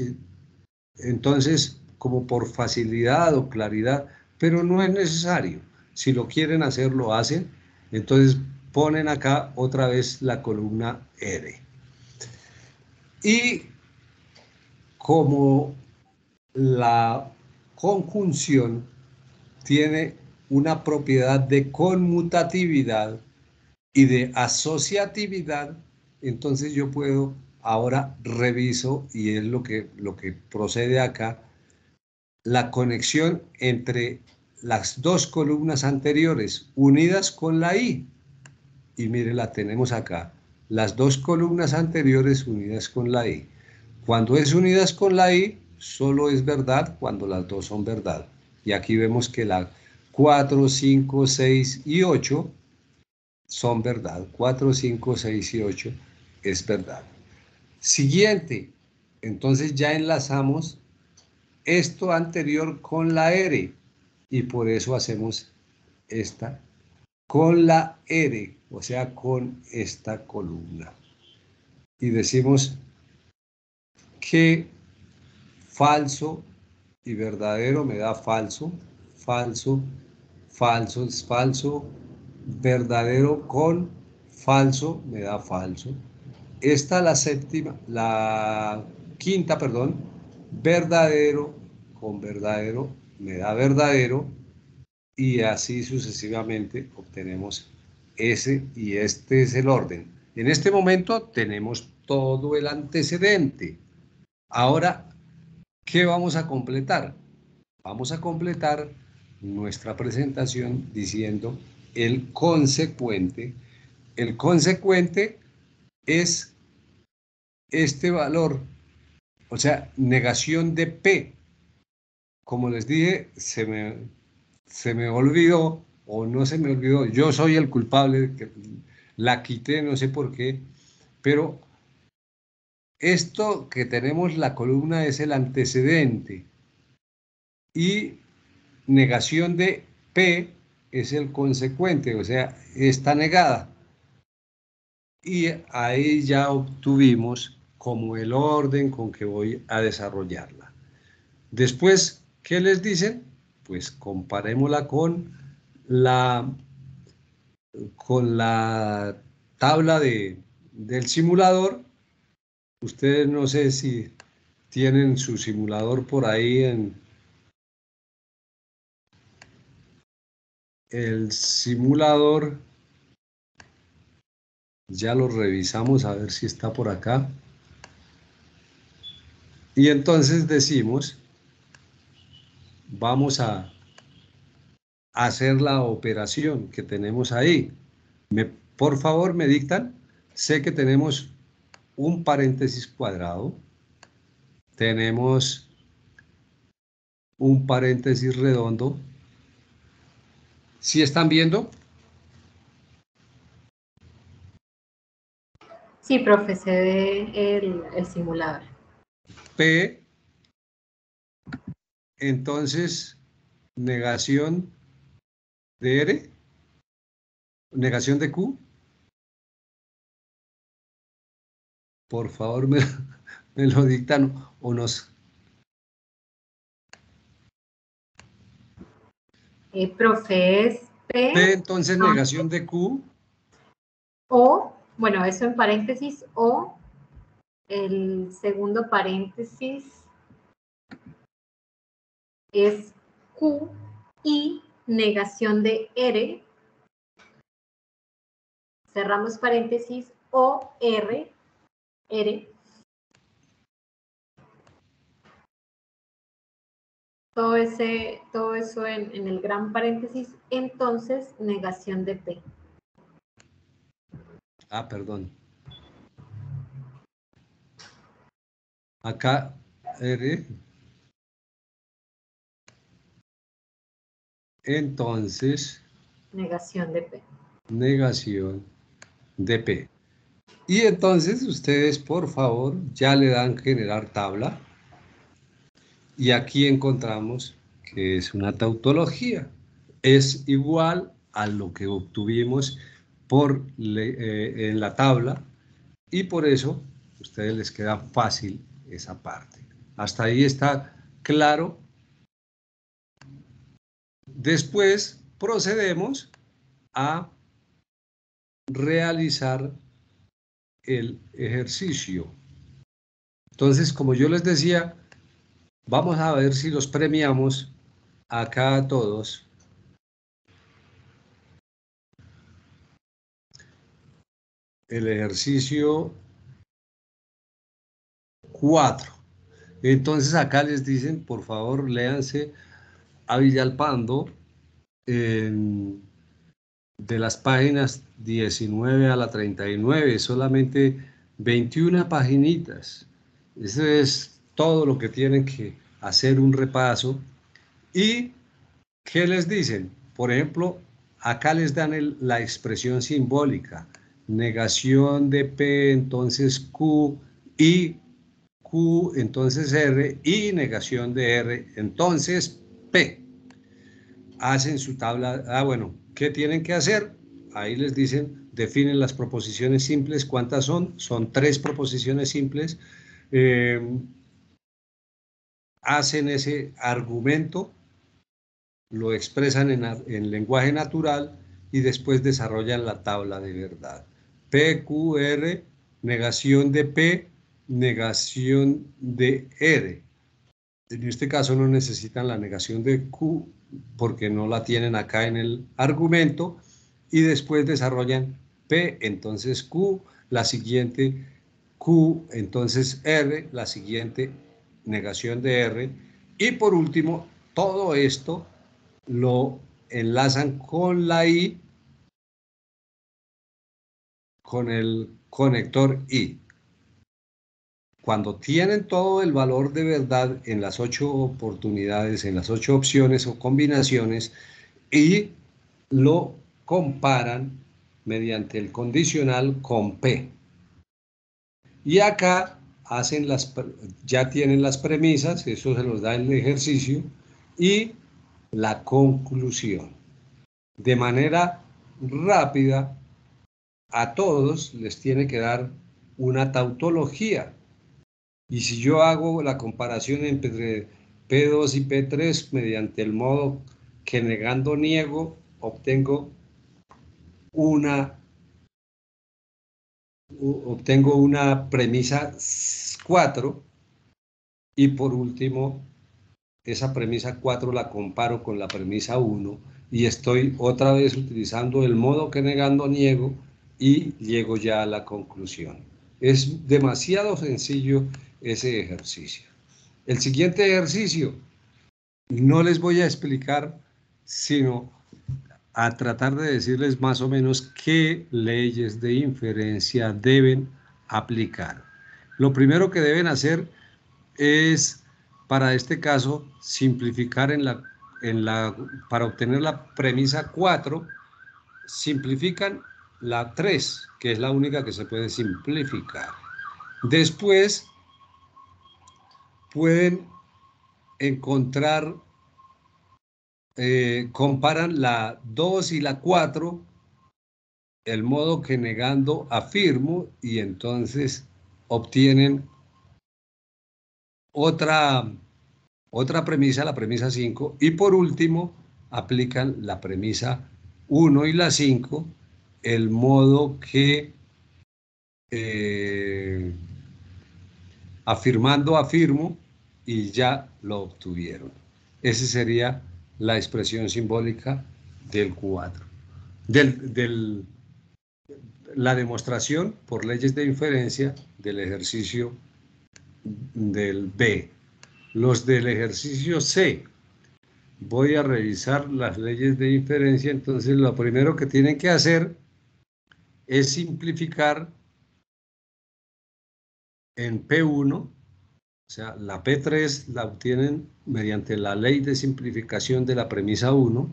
Speaker 3: Entonces, como por facilidad o claridad, pero no es necesario. Si lo quieren hacer, lo hacen. Entonces ponen acá otra vez la columna R. Y como la conjunción tiene una propiedad de conmutatividad y de asociatividad, entonces yo puedo, ahora reviso, y es lo que procede acá, la conexión entre las 2 columnas anteriores unidas con la I. Y mire, la tenemos acá. las dos columnas anteriores unidas con la i. Cuando es unidas con la i, solo es verdad cuando las dos son verdad. Y aquí vemos que la 4, 5, 6 y 8 son verdad. 4, 5, 6 y 8 es verdad. Siguiente, entonces ya enlazamos esto anterior con la R y por eso hacemos esta con la R, o sea, con esta columna. Y decimos que falso y verdadero me da falso, falso, falso es falso, verdadero con falso me da falso. Esta la séptima, la quinta, perdón, verdadero con verdadero me da verdadero y así sucesivamente obtenemos ese y este es el orden. En este momento tenemos todo el antecedente. Ahora, ¿qué vamos a completar? Vamos a completar nuestra presentación diciendo el consecuente. El consecuente es este valor, o sea, negación de P. Como les dije, se me olvidó o no se me olvidó, yo soy el culpable, que la quité, no sé por qué, pero esto que tenemos la columna es el antecedente y negación de P es el consecuente, o sea, está negada. Y ahí ya obtuvimos como el orden con que voy a desarrollarla. Después, ¿qué les dicen? Pues comparémosla con la tabla del simulador. Ustedes no sé si tienen su simulador por ahí en el simulador. Ya lo revisamos a ver si está por acá. Y entonces decimos, vamos a hacer la operación que tenemos ahí. Por favor, me dictan. Sé que tenemos un paréntesis cuadrado. Tenemos un paréntesis redondo. ¿Sí están viendo?
Speaker 1: Sí, profe, se ve el simulador.
Speaker 3: P, entonces, negación de R, negación de Q. Por favor, me lo dictan o nos...
Speaker 1: Profe, es
Speaker 3: P,
Speaker 1: P
Speaker 3: entonces, negación de Q.
Speaker 1: o, bueno, eso en paréntesis, o el segundo paréntesis es Q y negación de R, cerramos paréntesis, o R, todo eso en el gran paréntesis, entonces negación de P.
Speaker 3: Ah, perdón. Acá, R. Entonces,
Speaker 1: Negación de P.
Speaker 3: negación de P. Y entonces ustedes, por favor, ya le dan generar tabla. Y aquí encontramos que es una tautología. Es igual a lo que obtuvimos en la tabla y por eso a ustedes les queda fácil esa parte. Hasta ahí está claro. Después procedemos a realizar el ejercicio. Entonces, como yo les decía, vamos a ver si los premiamos acá a todos. El ejercicio 4. Entonces acá les dicen, por favor, léanse a Villalpando de las páginas 19 a la 39, solamente 21 paginitas. Eso es todo lo que tienen que hacer un repaso. ¿Y qué les dicen? Por ejemplo, acá les dan la expresión simbólica, negación de P, entonces Q, y Q, entonces R, y negación de R, entonces P. Hacen su tabla. Bueno, ¿qué tienen que hacer? Ahí les dicen, definen las proposiciones simples. ¿Cuántas son? Son 3 proposiciones simples. Hacen ese argumento, lo expresan en lenguaje natural y después desarrollan la tabla de verdad. P, Q, R, negación de P, negación de R. En este caso no necesitan la negación de Q porque no la tienen acá en el argumento, y después desarrollan P, entonces Q, la siguiente Q, entonces R, la siguiente negación de R, y por último todo esto lo enlazan con la I, con el conector I. Cuando tienen todo el valor de verdad en las 8 oportunidades, en las 8 opciones o combinaciones, y lo comparan mediante el condicional con P. Y acá ya tienen las premisas, eso se los da el ejercicio, y la conclusión. De manera rápida, a todos les tiene que dar una tautología. Y si yo hago la comparación entre P2 y P3 mediante el modo que negando niego, obtengo una premisa 4, y por último esa premisa 4 la comparo con la premisa 1 y estoy otra vez utilizando el modo que negando niego y llego ya a la conclusión. Es demasiado sencillo ese ejercicio. El siguiente ejercicio no les voy a explicar, sino a tratar de decirles más o menos qué leyes de inferencia deben aplicar. Lo primero que deben hacer es, para este caso, simplificar para obtener la premisa 4, simplifican la 3, que es la única que se puede simplificar. Después pueden encontrar, comparan la 2 y la 4, el modo que negando afirmo, y entonces obtienen otra premisa, la premisa 5, y por último aplican la premisa 1 y la 5, el modo que afirmando afirmo, y ya lo obtuvieron. Esa sería la expresión simbólica del 4. La demostración por leyes de inferencia del ejercicio del B. Los del ejercicio C. Voy a revisar las leyes de inferencia. Entonces, lo primero que tienen que hacer es simplificar en P1, o sea, la P3 la obtienen mediante la ley de simplificación de la premisa 1.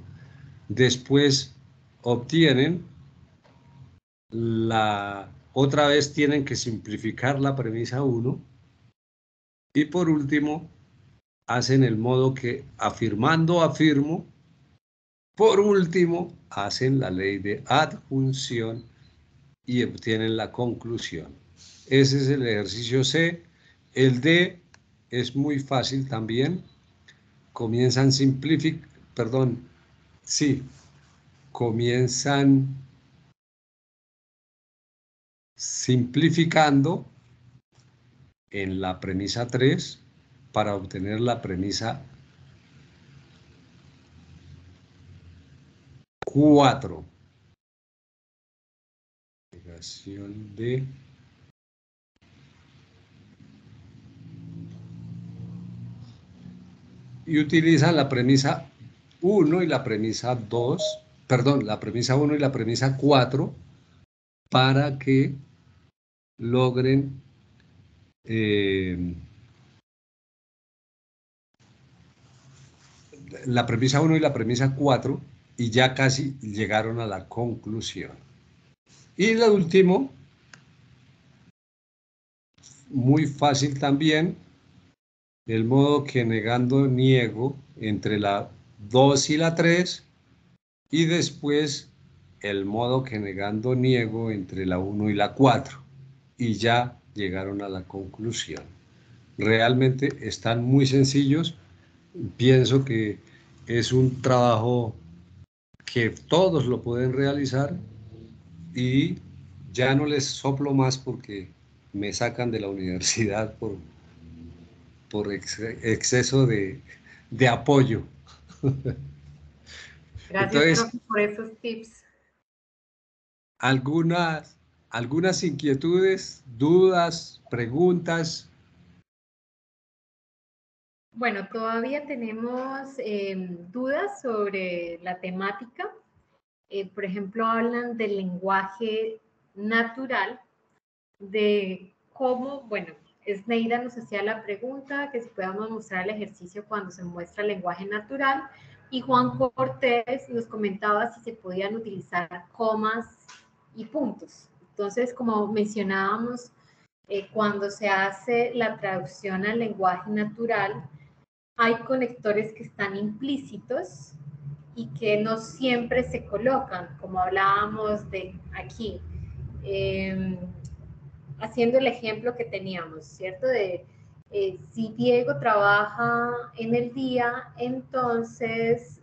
Speaker 3: Después obtienen otra vez tienen que simplificar la premisa 1. Y por último, hacen el modo que afirmando afirmo. Por último, hacen la ley de adjunción y obtienen la conclusión. Ese es el ejercicio C. El D es muy fácil también. Comienzan simplificando en la premisa 3 para obtener la premisa 4. Negación de y utilizan la premisa 1 y la premisa 2 perdón, la premisa 1 y la premisa 4 para que logren la premisa 1 y la premisa 4 y ya casi llegaron a la conclusión. Y lo último, muy fácil también, el modo que negando niego entre la 2 y la 3 y después el modo que negando niego entre la 1 y la 4 y ya llegaron a la conclusión. Realmente están muy sencillos, pienso que es un trabajo que todos lo pueden realizar y ya no les soplo más porque me sacan de la universidad por exceso de apoyo.
Speaker 1: Gracias,
Speaker 3: Entonces,
Speaker 1: profe, por esos tips.
Speaker 3: algunas inquietudes, dudas, preguntas.
Speaker 1: Bueno, todavía tenemos dudas sobre la temática. Por ejemplo, hablan del lenguaje natural, de cómo, bueno, Esneida nos hacía la pregunta que si podíamos mostrar el ejercicio cuando se muestra el lenguaje natural, y Juan Cortés nos comentaba si se podían utilizar comas y puntos. Entonces, como mencionábamos, cuando se hace la traducción al lenguaje natural, hay conectores que están implícitos y que no siempre se colocan, como hablábamos de aquí. Haciendo el ejemplo que teníamos, ¿cierto? De si Diego trabaja en el día, entonces,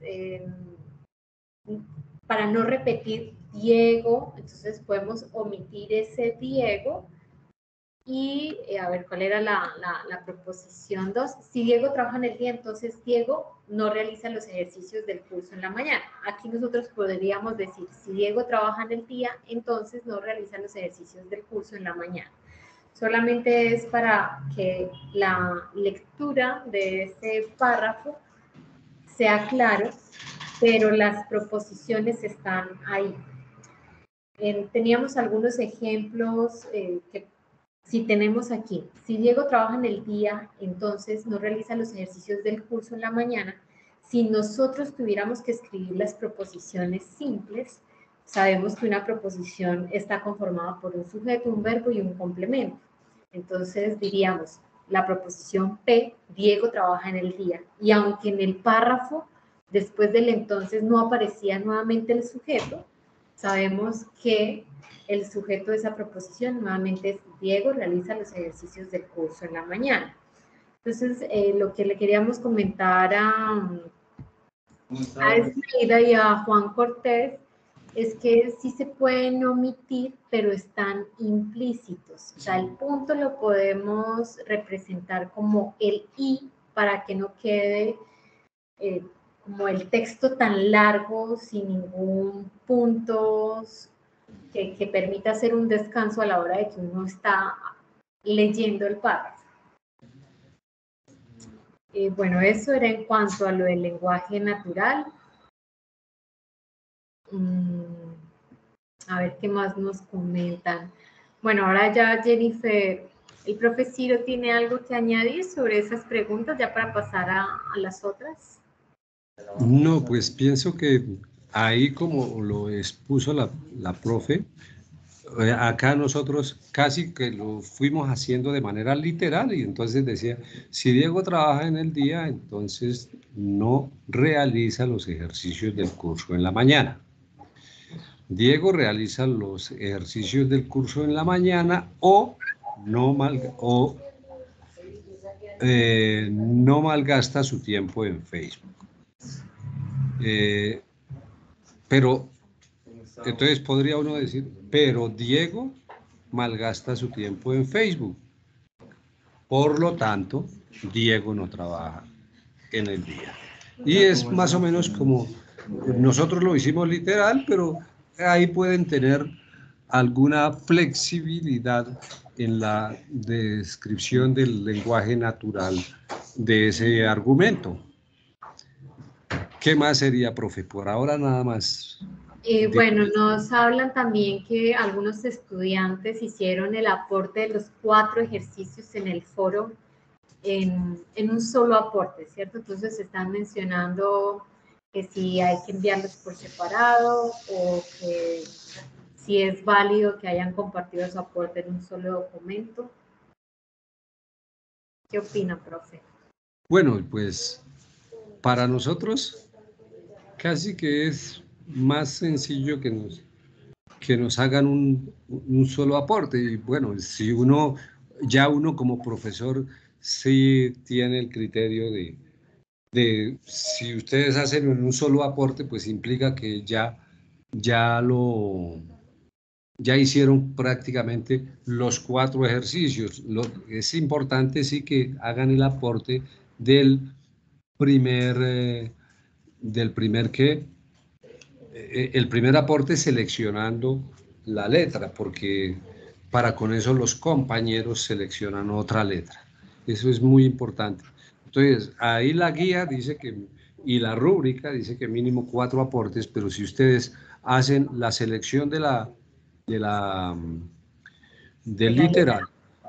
Speaker 1: para no repetir Diego, entonces podemos omitir ese Diego y a ver, ¿cuál era la proposición 2? Si Diego trabaja en el día, entonces Diego no realiza los ejercicios del curso en la mañana. Aquí nosotros podríamos decir, si Diego trabaja en el día, entonces no realiza los ejercicios del curso en la mañana. Solamente es para que la lectura de ese párrafo sea claro, pero las proposiciones están ahí. Teníamos algunos ejemplos que si tenemos aquí, si Diego trabaja en el día, entonces no realiza los ejercicios del curso en la mañana. Si nosotros tuviéramos que escribir las proposiciones simples, sabemos que una proposición está conformada por un sujeto, un verbo y un complemento. Entonces diríamos, la proposición P, Diego trabaja en el día. Y aunque en el párrafo, después del entonces, no aparecía nuevamente el sujeto, sabemos que el sujeto de esa proposición nuevamente es Diego, realiza los ejercicios del curso en la mañana. Entonces, lo que le queríamos comentar a Esneida y a Juan Cortés es que sí se pueden omitir, pero están implícitos. O sea, el punto lo podemos representar como el I para que no quede como el texto tan largo, sin ningún punto que permita hacer un descanso a la hora de que uno está leyendo el párrafo. Bueno, eso era en cuanto a lo del lenguaje natural. A ver qué más nos comentan. Bueno, ahora ya Jennifer, el profe Ciro tiene algo que añadir sobre esas preguntas ya para pasar a las otras.
Speaker 3: No, pues pienso que ahí como lo expuso la profe, acá nosotros casi que lo fuimos haciendo de manera literal y entonces decía, si Diego trabaja en el día, entonces no realiza los ejercicios del curso en la mañana. Diego realiza los ejercicios del curso en la mañana o no malgasta su tiempo en Facebook. Pero entonces podría uno decir, pero Diego malgasta su tiempo en Facebook. Por lo tanto, Diego no trabaja en el día. Y es más o menos como nosotros lo hicimos literal, pero ahí pueden tener alguna flexibilidad en la descripción del lenguaje natural de ese argumento. ¿Qué más sería, profe? Por ahora nada más.
Speaker 1: Bueno, nos hablan también que algunos estudiantes hicieron el aporte de los 4 ejercicios en el foro en un solo aporte, ¿cierto? Entonces están mencionando que si hay que enviarlos por separado o que si es válido que hayan compartido su aporte en un solo documento. ¿Qué opina, profe?
Speaker 3: Bueno, pues para nosotros casi que es más sencillo que nos hagan un solo aporte. Y bueno, si uno como profesor sí tiene el criterio de si ustedes hacen un solo aporte, pues implica que ya hicieron prácticamente los 4 ejercicios. Es importante sí que hagan el aporte del primer que el primer aporte seleccionando la letra, porque para con eso los compañeros seleccionan otra letra. Eso es muy importante. Entonces, ahí la guía dice y la rúbrica dice que mínimo 4 aportes, pero si ustedes hacen la selección del literal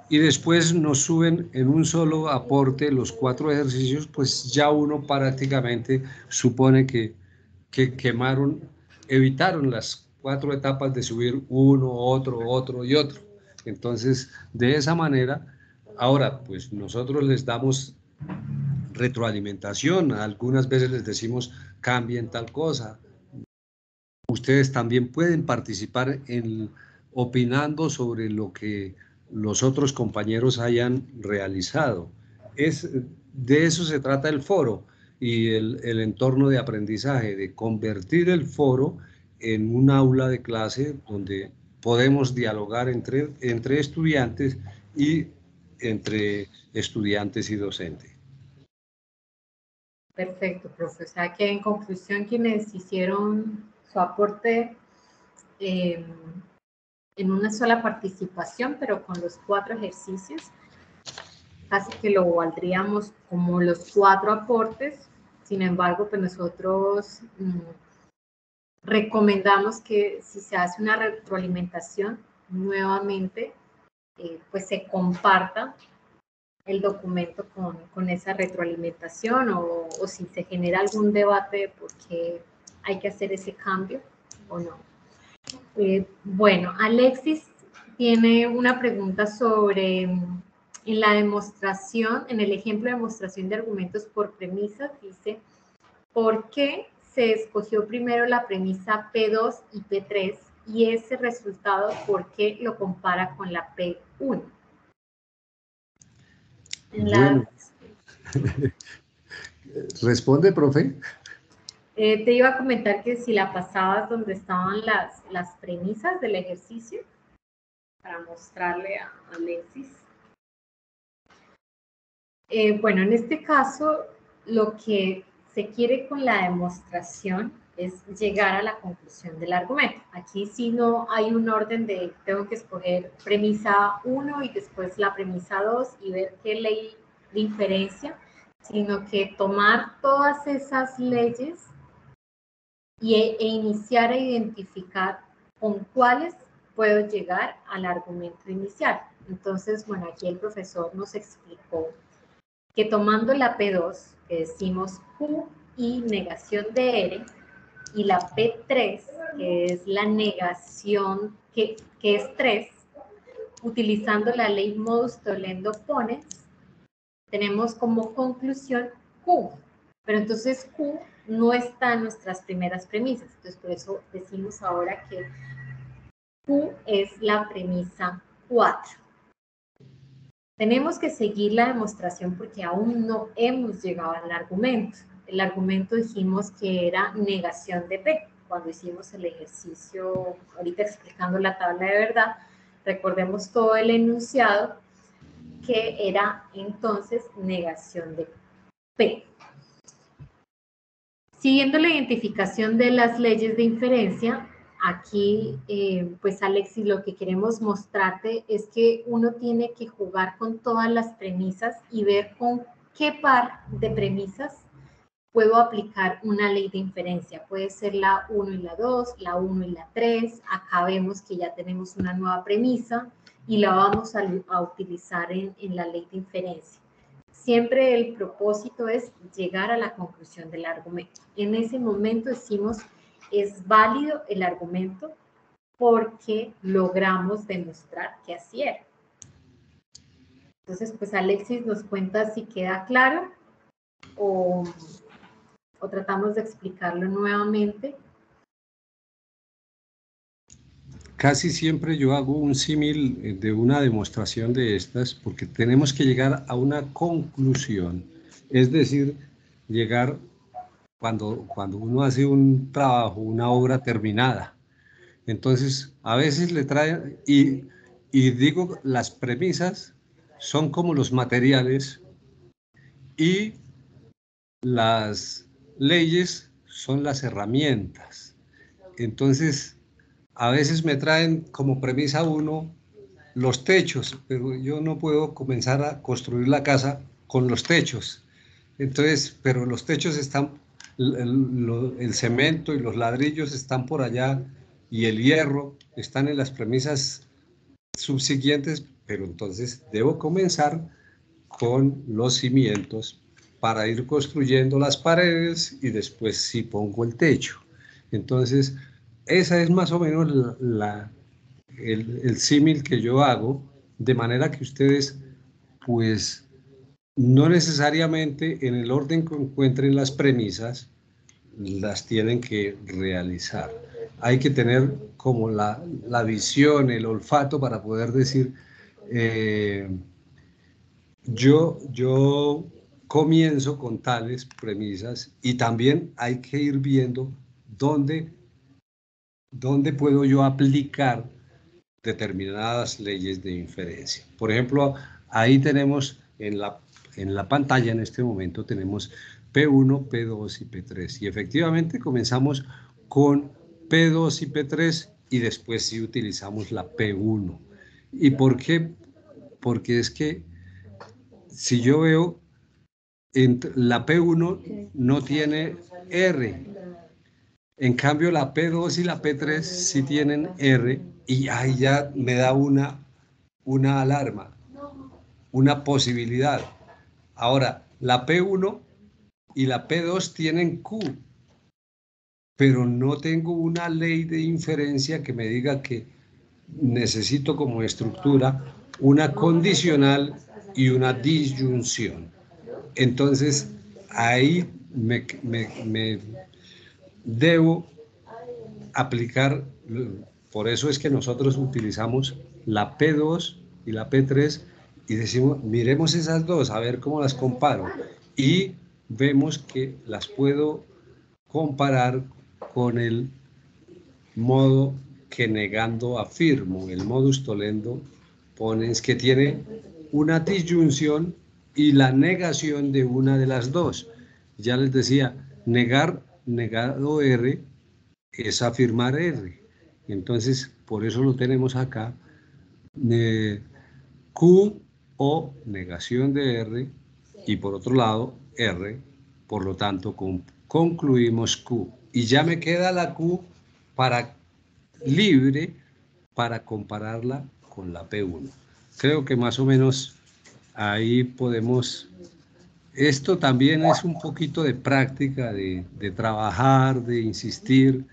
Speaker 3: y después nos suben en un solo aporte los 4 ejercicios, pues ya uno prácticamente supone que evitaron las 4 etapas de subir uno, otro y otro. Entonces, de esa manera, ahora, pues nosotros les damos retroalimentación, algunas veces les decimos cambien tal cosa. Ustedes también pueden participar opinando sobre lo que los otros compañeros hayan realizado. De eso se trata el foro y el entorno de aprendizaje, de convertir el foro en un aula de clase donde podemos dialogar entre estudiantes y entre estudiantes y docentes.
Speaker 1: Perfecto, profe. O sea que en conclusión, quienes hicieron su aporte en una sola participación, pero con los 4 ejercicios, casi que lo valdríamos como los 4 aportes. Sin embargo, pues nosotros recomendamos que si se hace una retroalimentación, nuevamente, pues se comparta el documento con esa retroalimentación o si se genera algún debate por qué hay que hacer ese cambio o no. Bueno, Alexis tiene una pregunta sobre en la demostración, en el ejemplo de demostración de argumentos por premisas, dice, ¿por qué se escogió primero la premisa P2 y P3 y ese resultado, por qué lo compara con la P1?
Speaker 3: Bueno, responde, profe.
Speaker 1: Te iba a comentar que si la pasabas donde estaban las premisas del ejercicio, para mostrarle a Alexis. Bueno, en este caso, lo que se quiere con la demostración es llegar a la conclusión del argumento. Aquí sí no hay un orden de tengo que escoger premisa 1 y después la premisa 2 y ver qué ley diferencia, sino que tomar todas esas leyes e iniciar a identificar con cuáles puedo llegar al argumento inicial. Entonces, bueno, aquí el profesor nos explicó que tomando la P2, que decimos Q y negación de R, y la P3, que es la negación, que es 3, utilizando la ley modus tollendo ponens, tenemos como conclusión Q. Pero entonces Q no está en nuestras primeras premisas. Entonces, por eso decimos ahora que Q es la premisa 4. Tenemos que seguir la demostración porque aún no hemos llegado al argumento. El argumento dijimos que era negación de P. Cuando hicimos el ejercicio, ahorita explicando la tabla de verdad, recordemos todo el enunciado que era entonces negación de P. Siguiendo la identificación de las leyes de inferencia, aquí, pues Alexis, lo que queremos mostrarte es que uno tiene que jugar con todas las premisas y ver con qué par de premisas puedo aplicar una ley de inferencia. Puede ser la 1 y la 2, la 1 y la 3. Acá vemos que ya tenemos una nueva premisa y la vamos a utilizar en la ley de inferencia. Siempre el propósito es llegar a la conclusión del argumento. En ese momento decimos, es válido el argumento porque logramos demostrar que así era. Entonces, pues Alexis nos cuenta si queda claro o tratamos de explicarlo nuevamente.
Speaker 3: Casi siempre yo hago un símil de una demostración de estas porque tenemos que llegar a una conclusión, es decir, llegar cuando uno hace un trabajo, una obra terminada. Entonces, a veces le traen, y digo, las premisas son como los materiales y las leyes son las herramientas. Entonces, a veces me traen como premisa uno los techos, pero yo no puedo comenzar a construir la casa con los techos. Entonces, pero los techos están, el cemento y los ladrillos están por allá y el hierro están en las premisas subsiguientes, pero entonces debo comenzar con los cimientos para ir construyendo las paredes y después sí pongo el techo. Entonces, esa es más o menos el símil que yo hago, de manera que ustedes, pues, no necesariamente en el orden que encuentren las premisas, las tienen que realizar. Hay que tener como la visión, el olfato para poder decir, yo comienzo con tales premisas y también hay que ir viendo dónde puedo yo aplicar determinadas leyes de inferencia. Por ejemplo, ahí tenemos en la pantalla en este momento tenemos P1, P2 y P3 y efectivamente comenzamos con P2 y P3 y después sí utilizamos la P1. ¿Y por qué? Porque es que si yo veo la P1 no tiene R, en cambio la P2 y la P3 sí tienen R y ahí ya me da una alarma, una posibilidad. Ahora, la P1 y la P2 tienen Q, pero no tengo una ley de inferencia que me diga que necesito como estructura una condicional y una disyunción. Entonces, ahí me debo aplicar, por eso es que nosotros utilizamos la P2 y la P3 y decimos, miremos esas dos, a ver cómo las comparo. Y vemos que las puedo comparar con el modo que negando afirmo, el modus tollendo ponens, que tiene una disyunción y la negación de una de las dos. Ya les decía, negado R es afirmar R. Entonces, por eso lo tenemos acá. Q o negación de R y por otro lado R. Por lo tanto, concluimos Q. Y ya me queda la Q libre para compararla con la P1. Creo que más o menos ahí podemos. Esto también es un poquito de práctica, de trabajar, de insistir.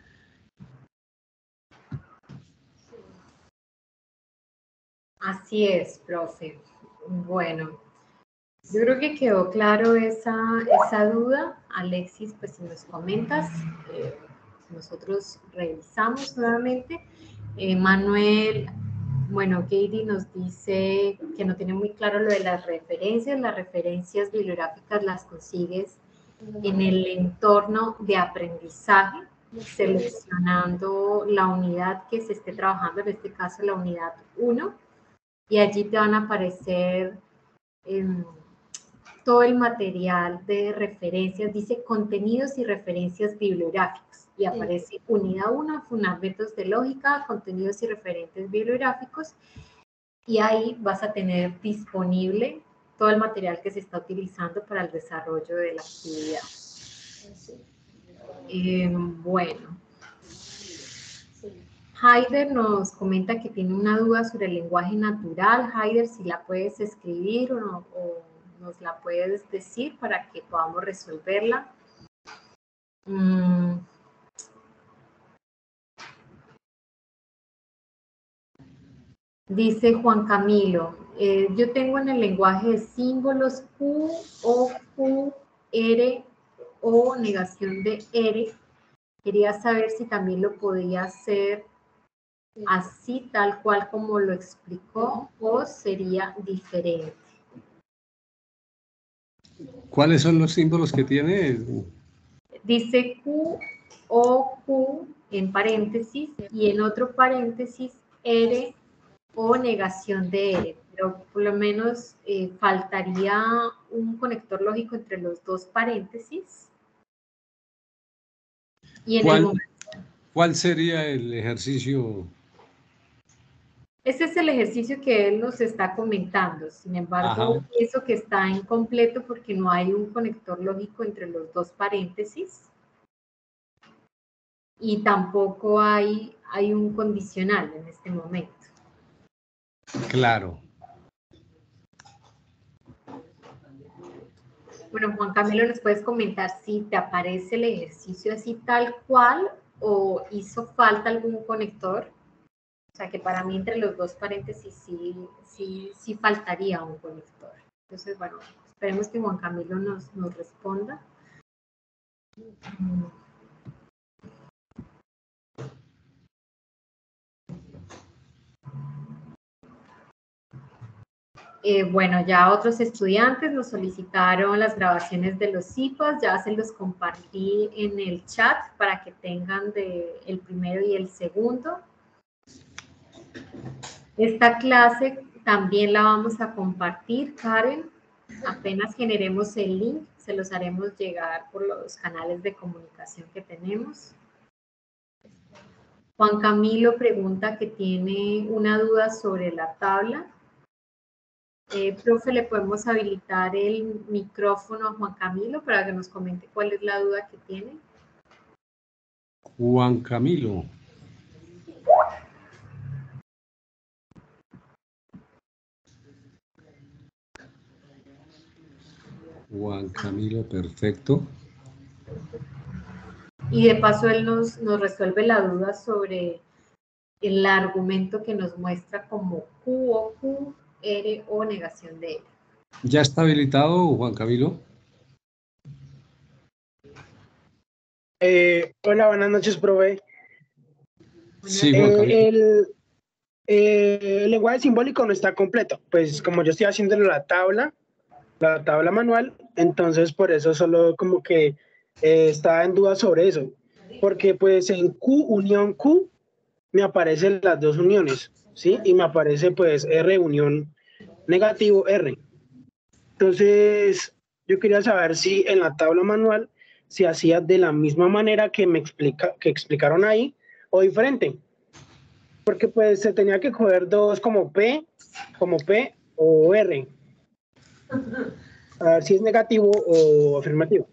Speaker 1: Así es, profe. Bueno, yo creo que quedó claro esa duda. Alexis, pues si nos comentas, nosotros revisamos nuevamente. Manuel, bueno, Katie nos dice que no tiene muy claro lo de las referencias. Las referencias bibliográficas las consigues en el entorno de aprendizaje, seleccionando la unidad que se esté trabajando, en este caso la unidad 1, y allí te van a aparecer todo el material de referencias, dice contenidos y referencias bibliográficos, y aparece unidad 1, fundamentos de lógica, contenidos y referentes bibliográficos, y ahí vas a tener disponible todo el material que se está utilizando para el desarrollo de la actividad. Bueno, Haider nos comenta que tiene una duda sobre el lenguaje natural. Haider, si la puedes escribir o nos la puedes decir para que podamos resolverla. Dice Juan Camilo, yo tengo en el lenguaje de símbolos Q, O, Q, R, O, negación de R. Quería saber si también lo podía hacer así, tal cual como lo explicó, o sería diferente.
Speaker 3: ¿Cuáles son los símbolos que tiene?
Speaker 1: Dice Q, O, Q en paréntesis y en otro paréntesis R o negación de R, pero por lo menos faltaría un conector lógico entre los dos paréntesis. Y en el momento,
Speaker 3: ¿Cuál sería el ejercicio?
Speaker 1: ese es el ejercicio que él nos está comentando. Sin embargo, eso que está incompleto porque no hay un conector lógico entre los dos paréntesis y tampoco hay un condicional en este momento.
Speaker 3: Claro.
Speaker 1: Bueno, Juan Camilo, ¿nos puedes comentar si te aparece el ejercicio así tal cual o hizo falta algún conector? O sea, que para mí entre los dos paréntesis sí faltaría un conector. Entonces, bueno, esperemos que Juan Camilo nos responda. Bueno, ya otros estudiantes nos solicitaron las grabaciones de los CIPAS, ya se los compartí en el chat para que tengan el primero y el segundo. Esta clase también la vamos a compartir, Karen. Apenas generemos el link, se los haremos llegar por los canales de comunicación que tenemos. Juan Camilo pregunta que tiene una duda sobre la tabla. Profe, ¿le podemos habilitar el micrófono a Juan Camilo para que nos comente cuál es la duda que tiene?
Speaker 3: Juan Camilo. Juan Camilo, perfecto.
Speaker 1: Y de paso él nos resuelve la duda sobre el argumento que nos muestra como Q o Q, R o negación de R.
Speaker 3: ¿Ya está habilitado, Juan Camilo?
Speaker 4: Hola, buenas noches, profe.
Speaker 3: Sí, Juan Camilo.
Speaker 4: El lenguaje simbólico no está completo, pues como yo estoy haciendo la tabla manual, entonces por eso solo como que estaba en duda sobre eso, porque pues en Q, unión Q, me aparecen las dos uniones, ¿sí? Y me aparece pues R, unión negativo R. Entonces, yo quería saber si en la tabla manual se hacía de la misma manera que explicaron ahí o diferente. Porque pues se tenía que coger dos como P o R. A ver si es negativo o afirmativo.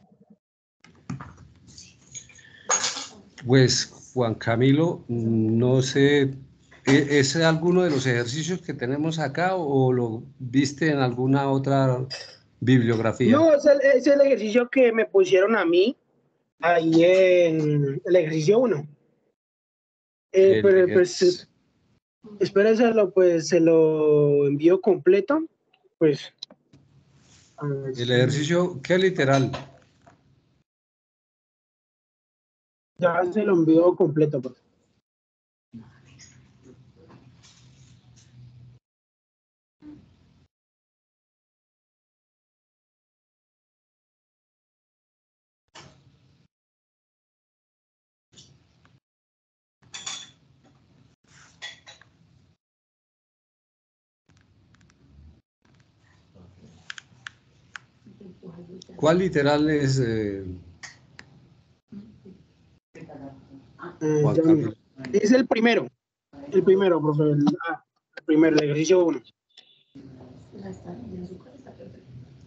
Speaker 3: Pues Juan Camilo, no sé, ¿es alguno de los ejercicios que tenemos acá o lo viste en alguna otra bibliografía?
Speaker 4: No, es el ejercicio que me pusieron a mí ahí en el ejercicio 1. Pero pues, espérese, pues se lo envío completo. Pues.
Speaker 3: El ejercicio, ¿qué literal?
Speaker 4: Ya se lo envío completo, pues.
Speaker 3: ¿Cuál literal es?
Speaker 4: Es el primero, profe, el primero, el ejercicio 1.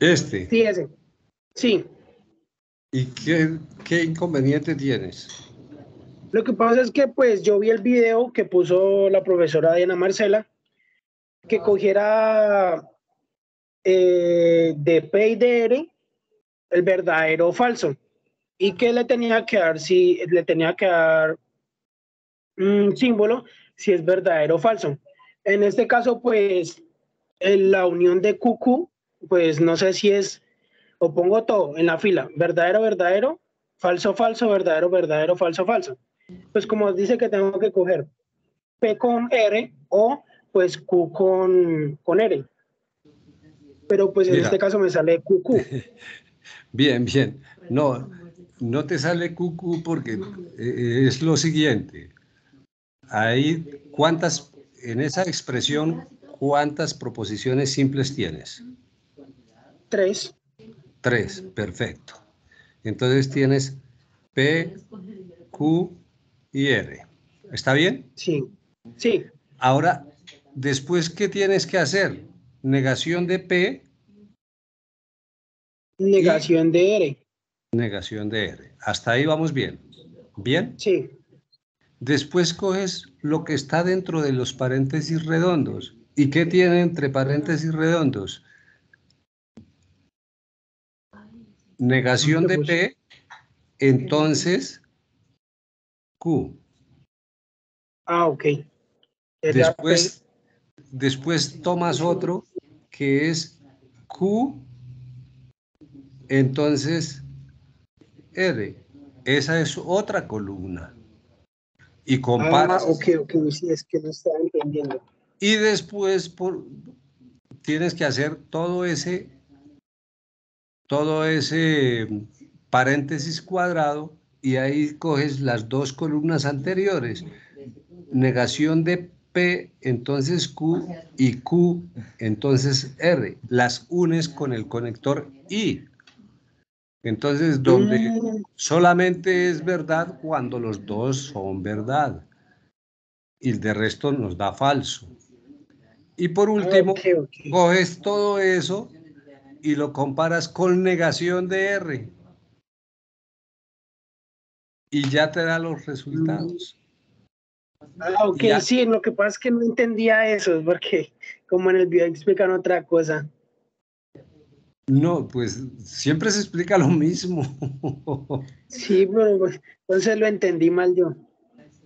Speaker 3: Este.
Speaker 4: Sí, ese. Sí.
Speaker 3: ¿Y qué inconveniente tienes?
Speaker 4: Lo que pasa es que pues yo vi el video que puso la profesora Diana Marcela, que cogiera de P y de R el verdadero o falso, y que le tenía que dar, si le tenía que dar un símbolo si es verdadero o falso. En este caso, pues, en la unión de QQ, pues no sé si es, o pongo todo en la fila, verdadero, verdadero, falso, falso, verdadero, verdadero, falso, falso. Pues como dice que tengo que coger P con R o pues Q con R. Pero pues en este
Speaker 3: Mira,
Speaker 4: caso me sale QQ.
Speaker 3: bien, bien. No, no te sale cucú porque es lo siguiente. Ahí, en esa expresión, ¿cuántas proposiciones simples tienes?
Speaker 4: 3.
Speaker 3: 3, perfecto. Entonces tienes P, Q y R. ¿Está bien?
Speaker 4: Sí, sí,
Speaker 3: Ahora, después, ¿qué tienes que hacer? Negación de P y
Speaker 4: negación de R.
Speaker 3: negación de R. Hasta ahí vamos bien. ¿Bien?
Speaker 4: Sí.
Speaker 3: Después coges lo que está dentro de los paréntesis redondos. ¿Y qué tiene entre paréntesis redondos? Negación
Speaker 4: Le
Speaker 3: de
Speaker 4: puse.
Speaker 3: P, entonces Q.
Speaker 4: Ah, ok. Sería P.
Speaker 3: Después tomas otro que es Q, entonces R. Esa es otra columna. Y
Speaker 4: Ah,
Speaker 3: comparas.
Speaker 4: ok, ok. Sí, es que no estaba entendiendo.
Speaker 3: Y después tienes que hacer todo ese paréntesis cuadrado y ahí coges las dos columnas anteriores. Negación de P, entonces Q, y Q, entonces R. Las unes con el conector I. Entonces, donde
Speaker 4: Mm,
Speaker 3: solamente es verdad cuando los dos son verdad y el de resto nos da falso. Y por
Speaker 4: ah, ok,
Speaker 3: último,
Speaker 4: ok.
Speaker 3: coges todo eso y lo comparas con negación de R y ya te da los
Speaker 4: Mm,
Speaker 3: resultados.
Speaker 4: ah, ok,
Speaker 3: Y ya,
Speaker 4: sí, lo que pasa es que no entendía eso, porque como en el video explican otra cosa.
Speaker 3: no, pues siempre se explica lo mismo.
Speaker 4: Sí, pero pues, entonces lo entendí mal yo.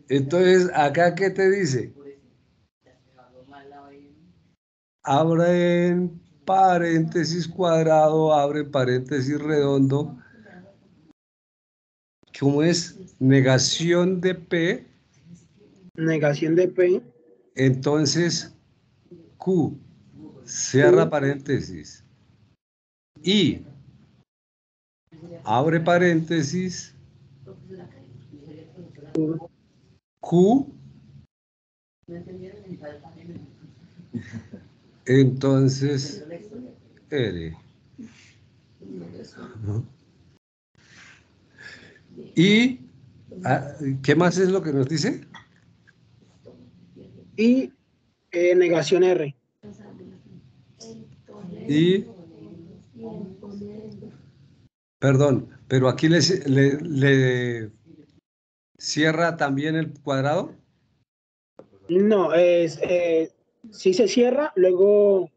Speaker 3: Entonces, acá, ¿qué te dice? Abre paréntesis cuadrado, abre paréntesis redondo. ¿Cómo es? Negación de P,
Speaker 4: Negación de P,
Speaker 3: entonces Q, cierra
Speaker 4: Q,
Speaker 3: paréntesis. Y abre paréntesis,
Speaker 4: Q.
Speaker 3: Q, entonces R. Y, ¿qué más es lo que nos dice?
Speaker 4: Y negación R.
Speaker 3: Y, perdón, pero aquí le cierra también el cuadrado.
Speaker 4: No, si se cierra, luego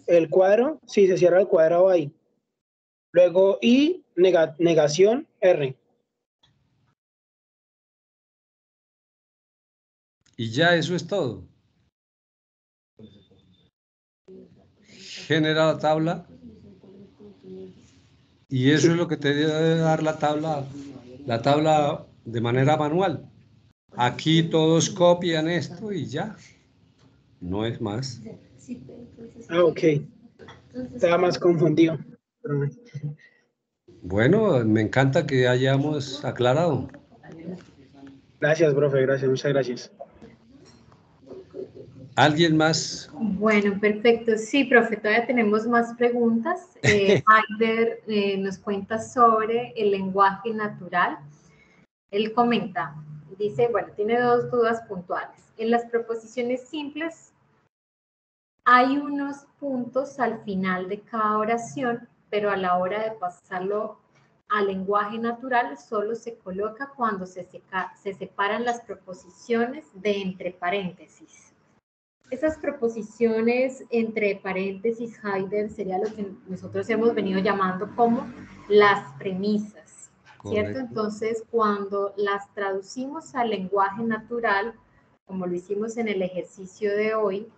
Speaker 4: el cuadro, si se cierra el cuadrado ahí. Luego I, negación R.
Speaker 3: Y ya eso es todo. Genera la tabla y eso es lo que te debe dar la tabla de manera manual. Aquí todos copian esto y ya, no es más.
Speaker 4: Ah, ok. Estaba más confundido.
Speaker 3: Bueno, me encanta que hayamos aclarado.
Speaker 4: Gracias, profe, gracias, muchas gracias.
Speaker 3: ¿Alguien más?
Speaker 1: Bueno, perfecto. Sí, profe, todavía tenemos más preguntas. Heider nos cuenta sobre el lenguaje natural. Él comenta, dice, bueno, tiene dos dudas puntuales. En las proposiciones simples hay unos puntos al final de cada oración, pero a la hora de pasarlo al lenguaje natural solo se coloca cuando se separan las proposiciones de entre paréntesis. Esas proposiciones entre paréntesis, Haider, sería lo que nosotros hemos venido llamando como las premisas, ¿cierto?
Speaker 3: Correcto.
Speaker 1: Entonces, cuando las traducimos al lenguaje natural, como lo hicimos en el ejercicio de hoy,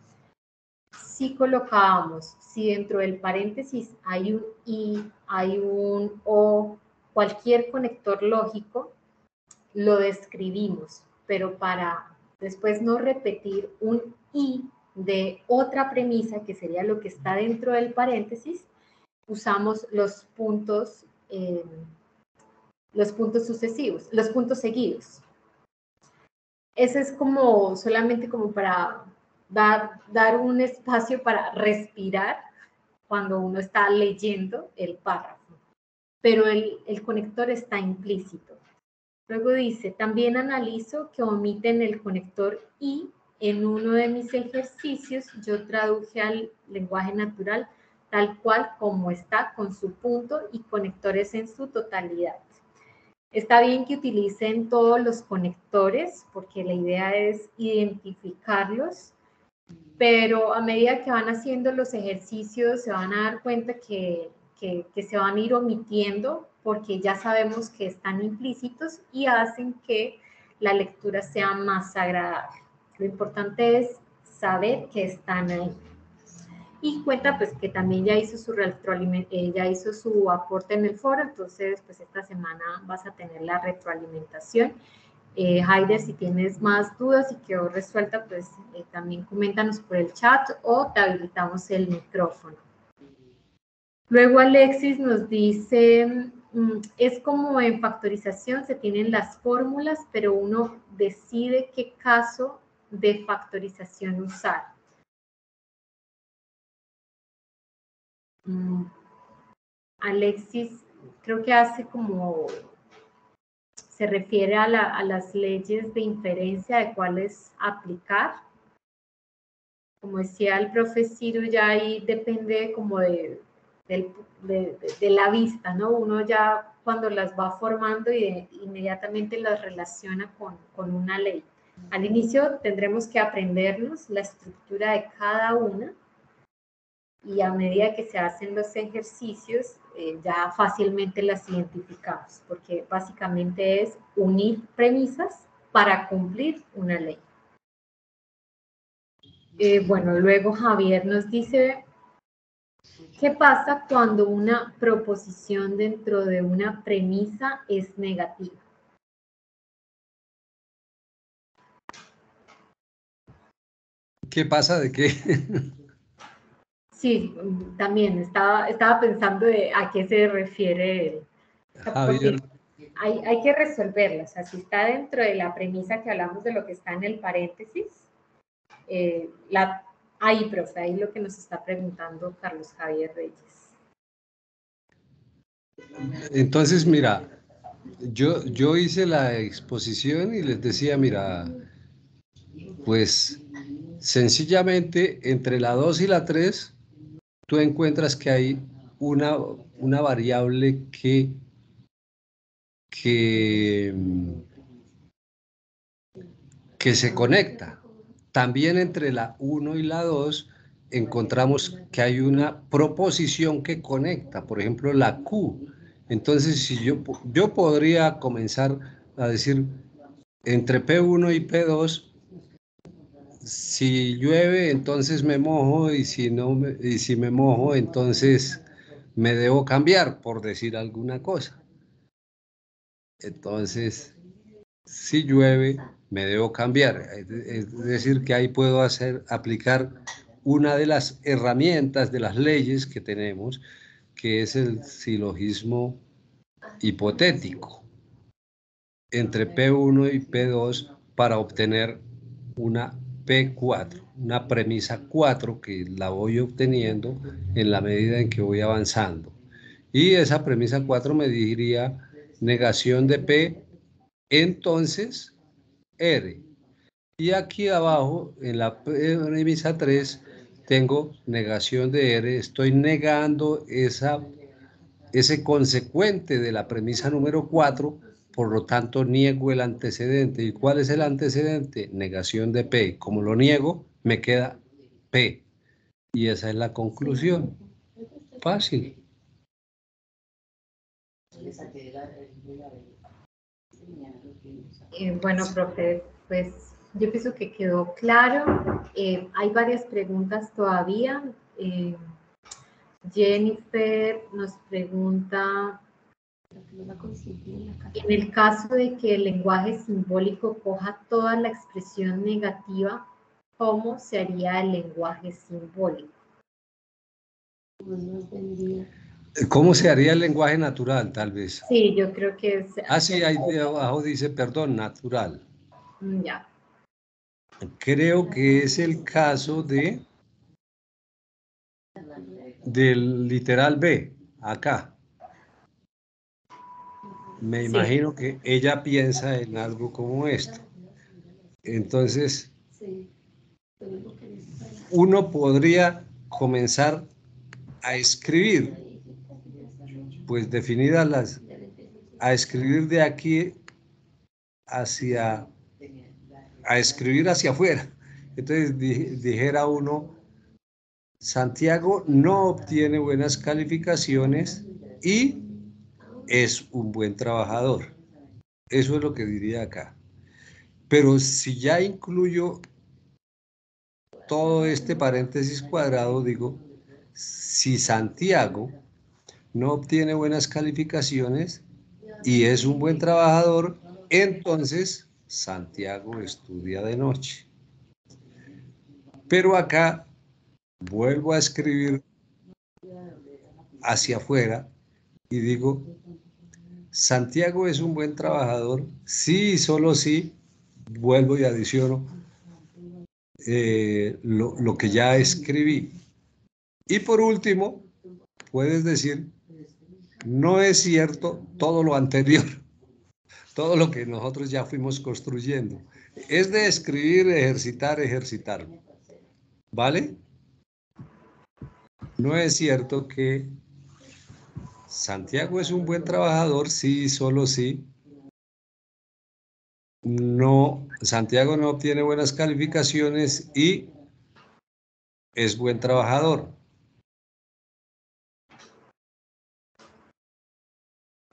Speaker 1: si colocábamos, si dentro del paréntesis hay un i, hay un o, cualquier conector lógico, lo describimos, pero para después no repetir un i de otra premisa, que sería lo que está dentro del paréntesis, usamos los puntos sucesivos, los puntos seguidos. Ese es como solamente como para dar un espacio para respirar cuando uno está leyendo el párrafo, pero el conector está implícito. Luego dice, también analizo que omiten el conector y en uno de mis ejercicios yo traduje al lenguaje natural tal cual como está con su punto y conectores en su totalidad. Está bien que utilicen todos los conectores porque la idea es identificarlos, pero a medida que van haciendo los ejercicios se van a dar cuenta que se van a ir omitiendo porque ya sabemos que están implícitos y hacen que la lectura sea más agradable. Lo importante es saber que están ahí. Y cuenta pues que también ya hizo su aporte en el foro, entonces pues esta semana vas a tener la retroalimentación. Haider, si tienes más dudas y quedó resuelta, pues también coméntanos por el chat o te habilitamos el micrófono. Luego Alexis nos dice, es como en factorización, se tienen las fórmulas, pero uno decide qué caso de factorización usar. Alexis, creo que hace como, se refiere a las leyes de inferencia de cuáles aplicar. Como decía el profe Ciro, ya ahí depende como de la vista, ¿no? Uno ya cuando las va formando inmediatamente las relaciona con una ley. Al inicio tendremos que aprendernos la estructura de cada una y a medida que se hacen los ejercicios ya fácilmente las identificamos, porque básicamente es unir premisas para cumplir una ley. Bueno, luego Javier nos dice, ¿qué pasa cuando una proposición dentro de una premisa es negativa?
Speaker 3: ¿Qué pasa de qué?
Speaker 1: Sí, también estaba pensando de a qué se refiere él.
Speaker 3: Javier.
Speaker 1: Hay que resolverla, o sea, si está dentro de la premisa que hablamos de lo que está en el paréntesis, ahí, profe, ahí lo que nos está preguntando Carlos Javier Reyes.
Speaker 3: Entonces, mira, yo hice la exposición y les decía, mira, pues sencillamente entre la 2 y la 3, tú encuentras que hay una variable que se conecta. También entre la 1 y la 2 encontramos que hay una proposición que conecta, por ejemplo, la Q. Entonces, si yo podría comenzar a decir, entre P1 y P2, si llueve, entonces me mojo, y si me mojo, entonces me debo cambiar, por decir alguna cosa. Entonces, si llueve, me debo cambiar. Es decir, que ahí puedo aplicar una de las herramientas, de las leyes que tenemos, que es el silogismo hipotético entre P1 y P2 para obtener una P4, una premisa 4 que la voy obteniendo en la medida en que voy avanzando. Y esa premisa 4 me diría negación de P, entonces R. Y aquí abajo, en la premisa 3, tengo negación de R. Estoy negando ese consecuente de la premisa número 4, por lo tanto niego el antecedente. ¿Y cuál es el antecedente? Negación de P. Como lo niego, me queda P. Y esa es la conclusión. Fácil.
Speaker 1: Bueno, profe, pues yo pienso que quedó claro. Hay varias preguntas todavía. Jennifer nos pregunta, en el caso de que el lenguaje simbólico coja toda la expresión negativa, ¿cómo se haría el lenguaje simbólico?
Speaker 3: ¿Cómo se haría el lenguaje natural, tal vez?
Speaker 1: Sí, yo creo que es...
Speaker 3: Sí, ahí de abajo dice, perdón, natural.
Speaker 1: Ya.
Speaker 3: Creo que es el caso del literal B, acá. Me imagino que ella piensa en algo como esto. Entonces, uno podría comenzar a escribir, pues definidas a escribir de aquí a escribir hacia afuera. Entonces dijera uno, Santiago no obtiene buenas calificaciones y es un buen trabajador. Eso es lo que diría acá. Pero si ya incluyo todo este paréntesis cuadrado, digo, si Santiago no obtiene buenas calificaciones y es un buen trabajador, entonces Santiago estudia de noche. Pero acá vuelvo a escribir hacia afuera y digo, Santiago es un buen trabajador, sí y solo sí, vuelvo y adiciono lo que ya escribí. Y por último, puedes decir, no es cierto todo lo anterior, todo lo que nosotros ya fuimos construyendo. Es de escribir, ejercitar, ejercitar. ¿Vale? No es cierto que Santiago es un buen trabajador, sí, solo sí. No, Santiago no obtiene buenas calificaciones y es buen trabajador.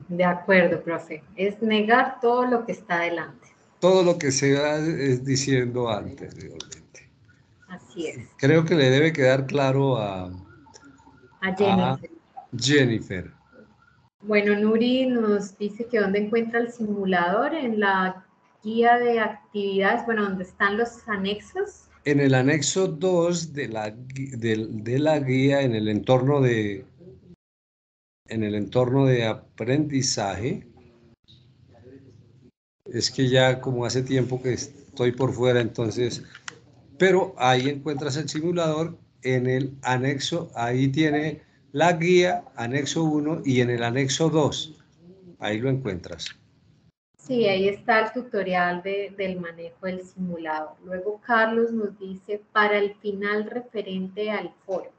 Speaker 1: De acuerdo, profe. Es negar todo lo que está adelante.
Speaker 3: Todo lo que se va diciendo anteriormente.
Speaker 1: Así es.
Speaker 3: Creo que le debe quedar claro a
Speaker 1: Jennifer.
Speaker 3: Jennifer.
Speaker 1: Bueno, Nuri nos dice que dónde encuentra el simulador en la guía de actividades, bueno, donde están los anexos.
Speaker 3: En el anexo 2 de la guía, en el entorno de aprendizaje, es que ya como hace tiempo que estoy por fuera, entonces, pero ahí encuentras el simulador en el anexo, ahí tiene la guía, anexo 1 y en el anexo 2, ahí lo encuentras.
Speaker 1: Sí, ahí está el tutorial del manejo del simulador. Luego Carlos nos dice, para el final referente al foro.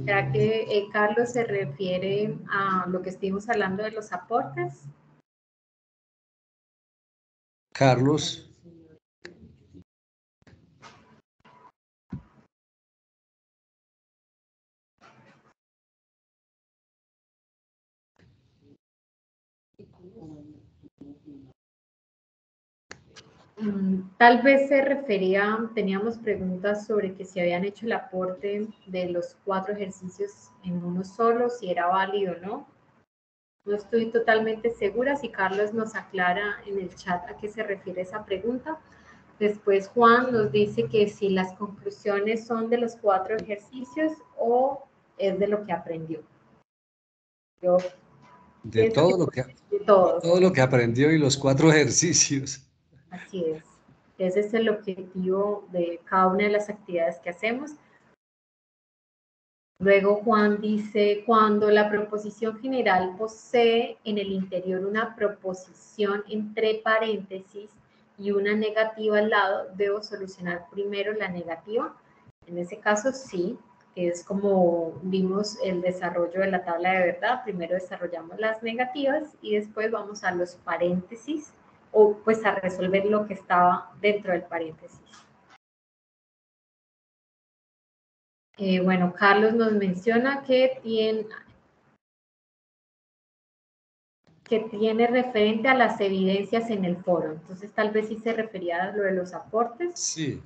Speaker 1: ¿Será que Carlos se refiere a lo que estuvimos hablando de los aportes?
Speaker 3: Carlos.
Speaker 1: Tal vez se refería, teníamos preguntas sobre que si habían hecho el aporte de los 4 ejercicios en uno solo, si era válido o no. No estoy totalmente segura, si Carlos nos aclara en el chat a qué se refiere esa pregunta. Después Juan nos dice que si las conclusiones son de los 4 ejercicios o es de lo que aprendió. Yo
Speaker 3: de todo lo que aprendió y los 4 ejercicios.
Speaker 1: Así es. Ese es el objetivo de cada una de las actividades que hacemos. Luego Juan dice, cuando la proposición general posee en el interior una proposición entre paréntesis y una negativa al lado, ¿debo solucionar primero la negativa? En ese caso, sí. que es como vimos el desarrollo de la tabla de verdad. Primero desarrollamos las negativas y después vamos a los paréntesis, o pues a resolver lo que estaba dentro del paréntesis. Bueno, Carlos nos menciona que tiene referente a las evidencias en el foro. Entonces, tal vez sí se refería a lo de los aportes.
Speaker 3: Sí.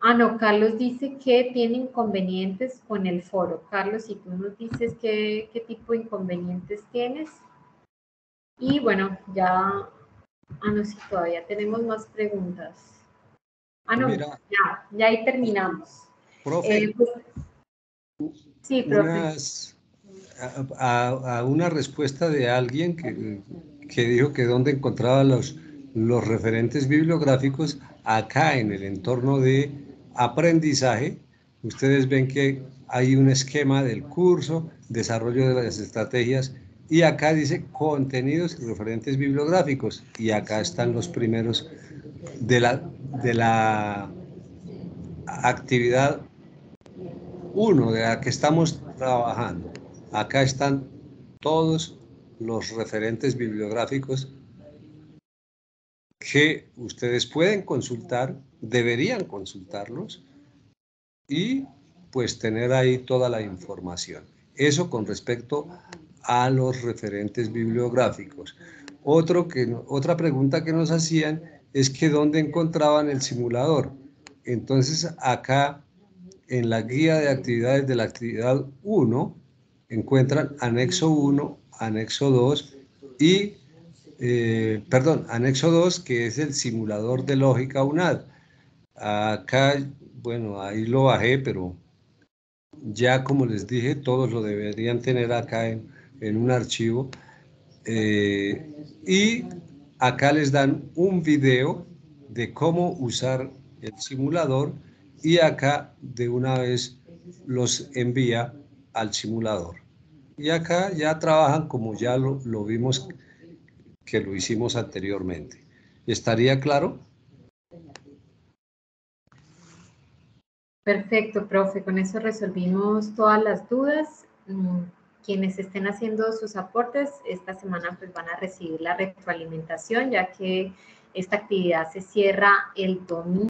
Speaker 1: Ah, no, Carlos dice que tiene inconvenientes con el foro. Carlos, si tú nos dices qué tipo de inconvenientes tienes. Y bueno, ya... Ah, no, sí, todavía tenemos más preguntas. Ah, no,
Speaker 3: Mira,
Speaker 1: ya ahí terminamos.
Speaker 3: profe,
Speaker 1: Sí, profe.
Speaker 3: a una respuesta de alguien que dijo que dónde encontraba los referentes bibliográficos acá en el entorno de aprendizaje. Ustedes ven que hay un esquema del curso, desarrollo de las estrategias, y acá dice contenidos y referentes bibliográficos, y acá están los primeros de la actividad 1 de la que estamos trabajando. Acá están todos los referentes bibliográficos que ustedes pueden consultar, deberían consultarlos y pues tener ahí toda la información. Eso con respecto a los referentes bibliográficos. Otra pregunta que nos hacían es que dónde encontraban el simulador. Entonces acá en la guía de actividades de la actividad 1 encuentran anexo 1, anexo 2 y, anexo 2, que es el simulador de lógica UNAD. Acá, bueno, ahí lo bajé, pero ya como les dije, todos lo deberían tener acá en un archivo. Y acá les dan un video de cómo usar el simulador y acá de una vez los envía al simulador. Y acá ya trabajan como ya lo vimos que lo hicimos anteriormente. ¿Estaría claro?
Speaker 1: Perfecto, profe. Con eso resolvimos todas las dudas. Quienes estén haciendo sus aportes, esta semana pues van a recibir la retroalimentación, ya que esta actividad se cierra el domingo.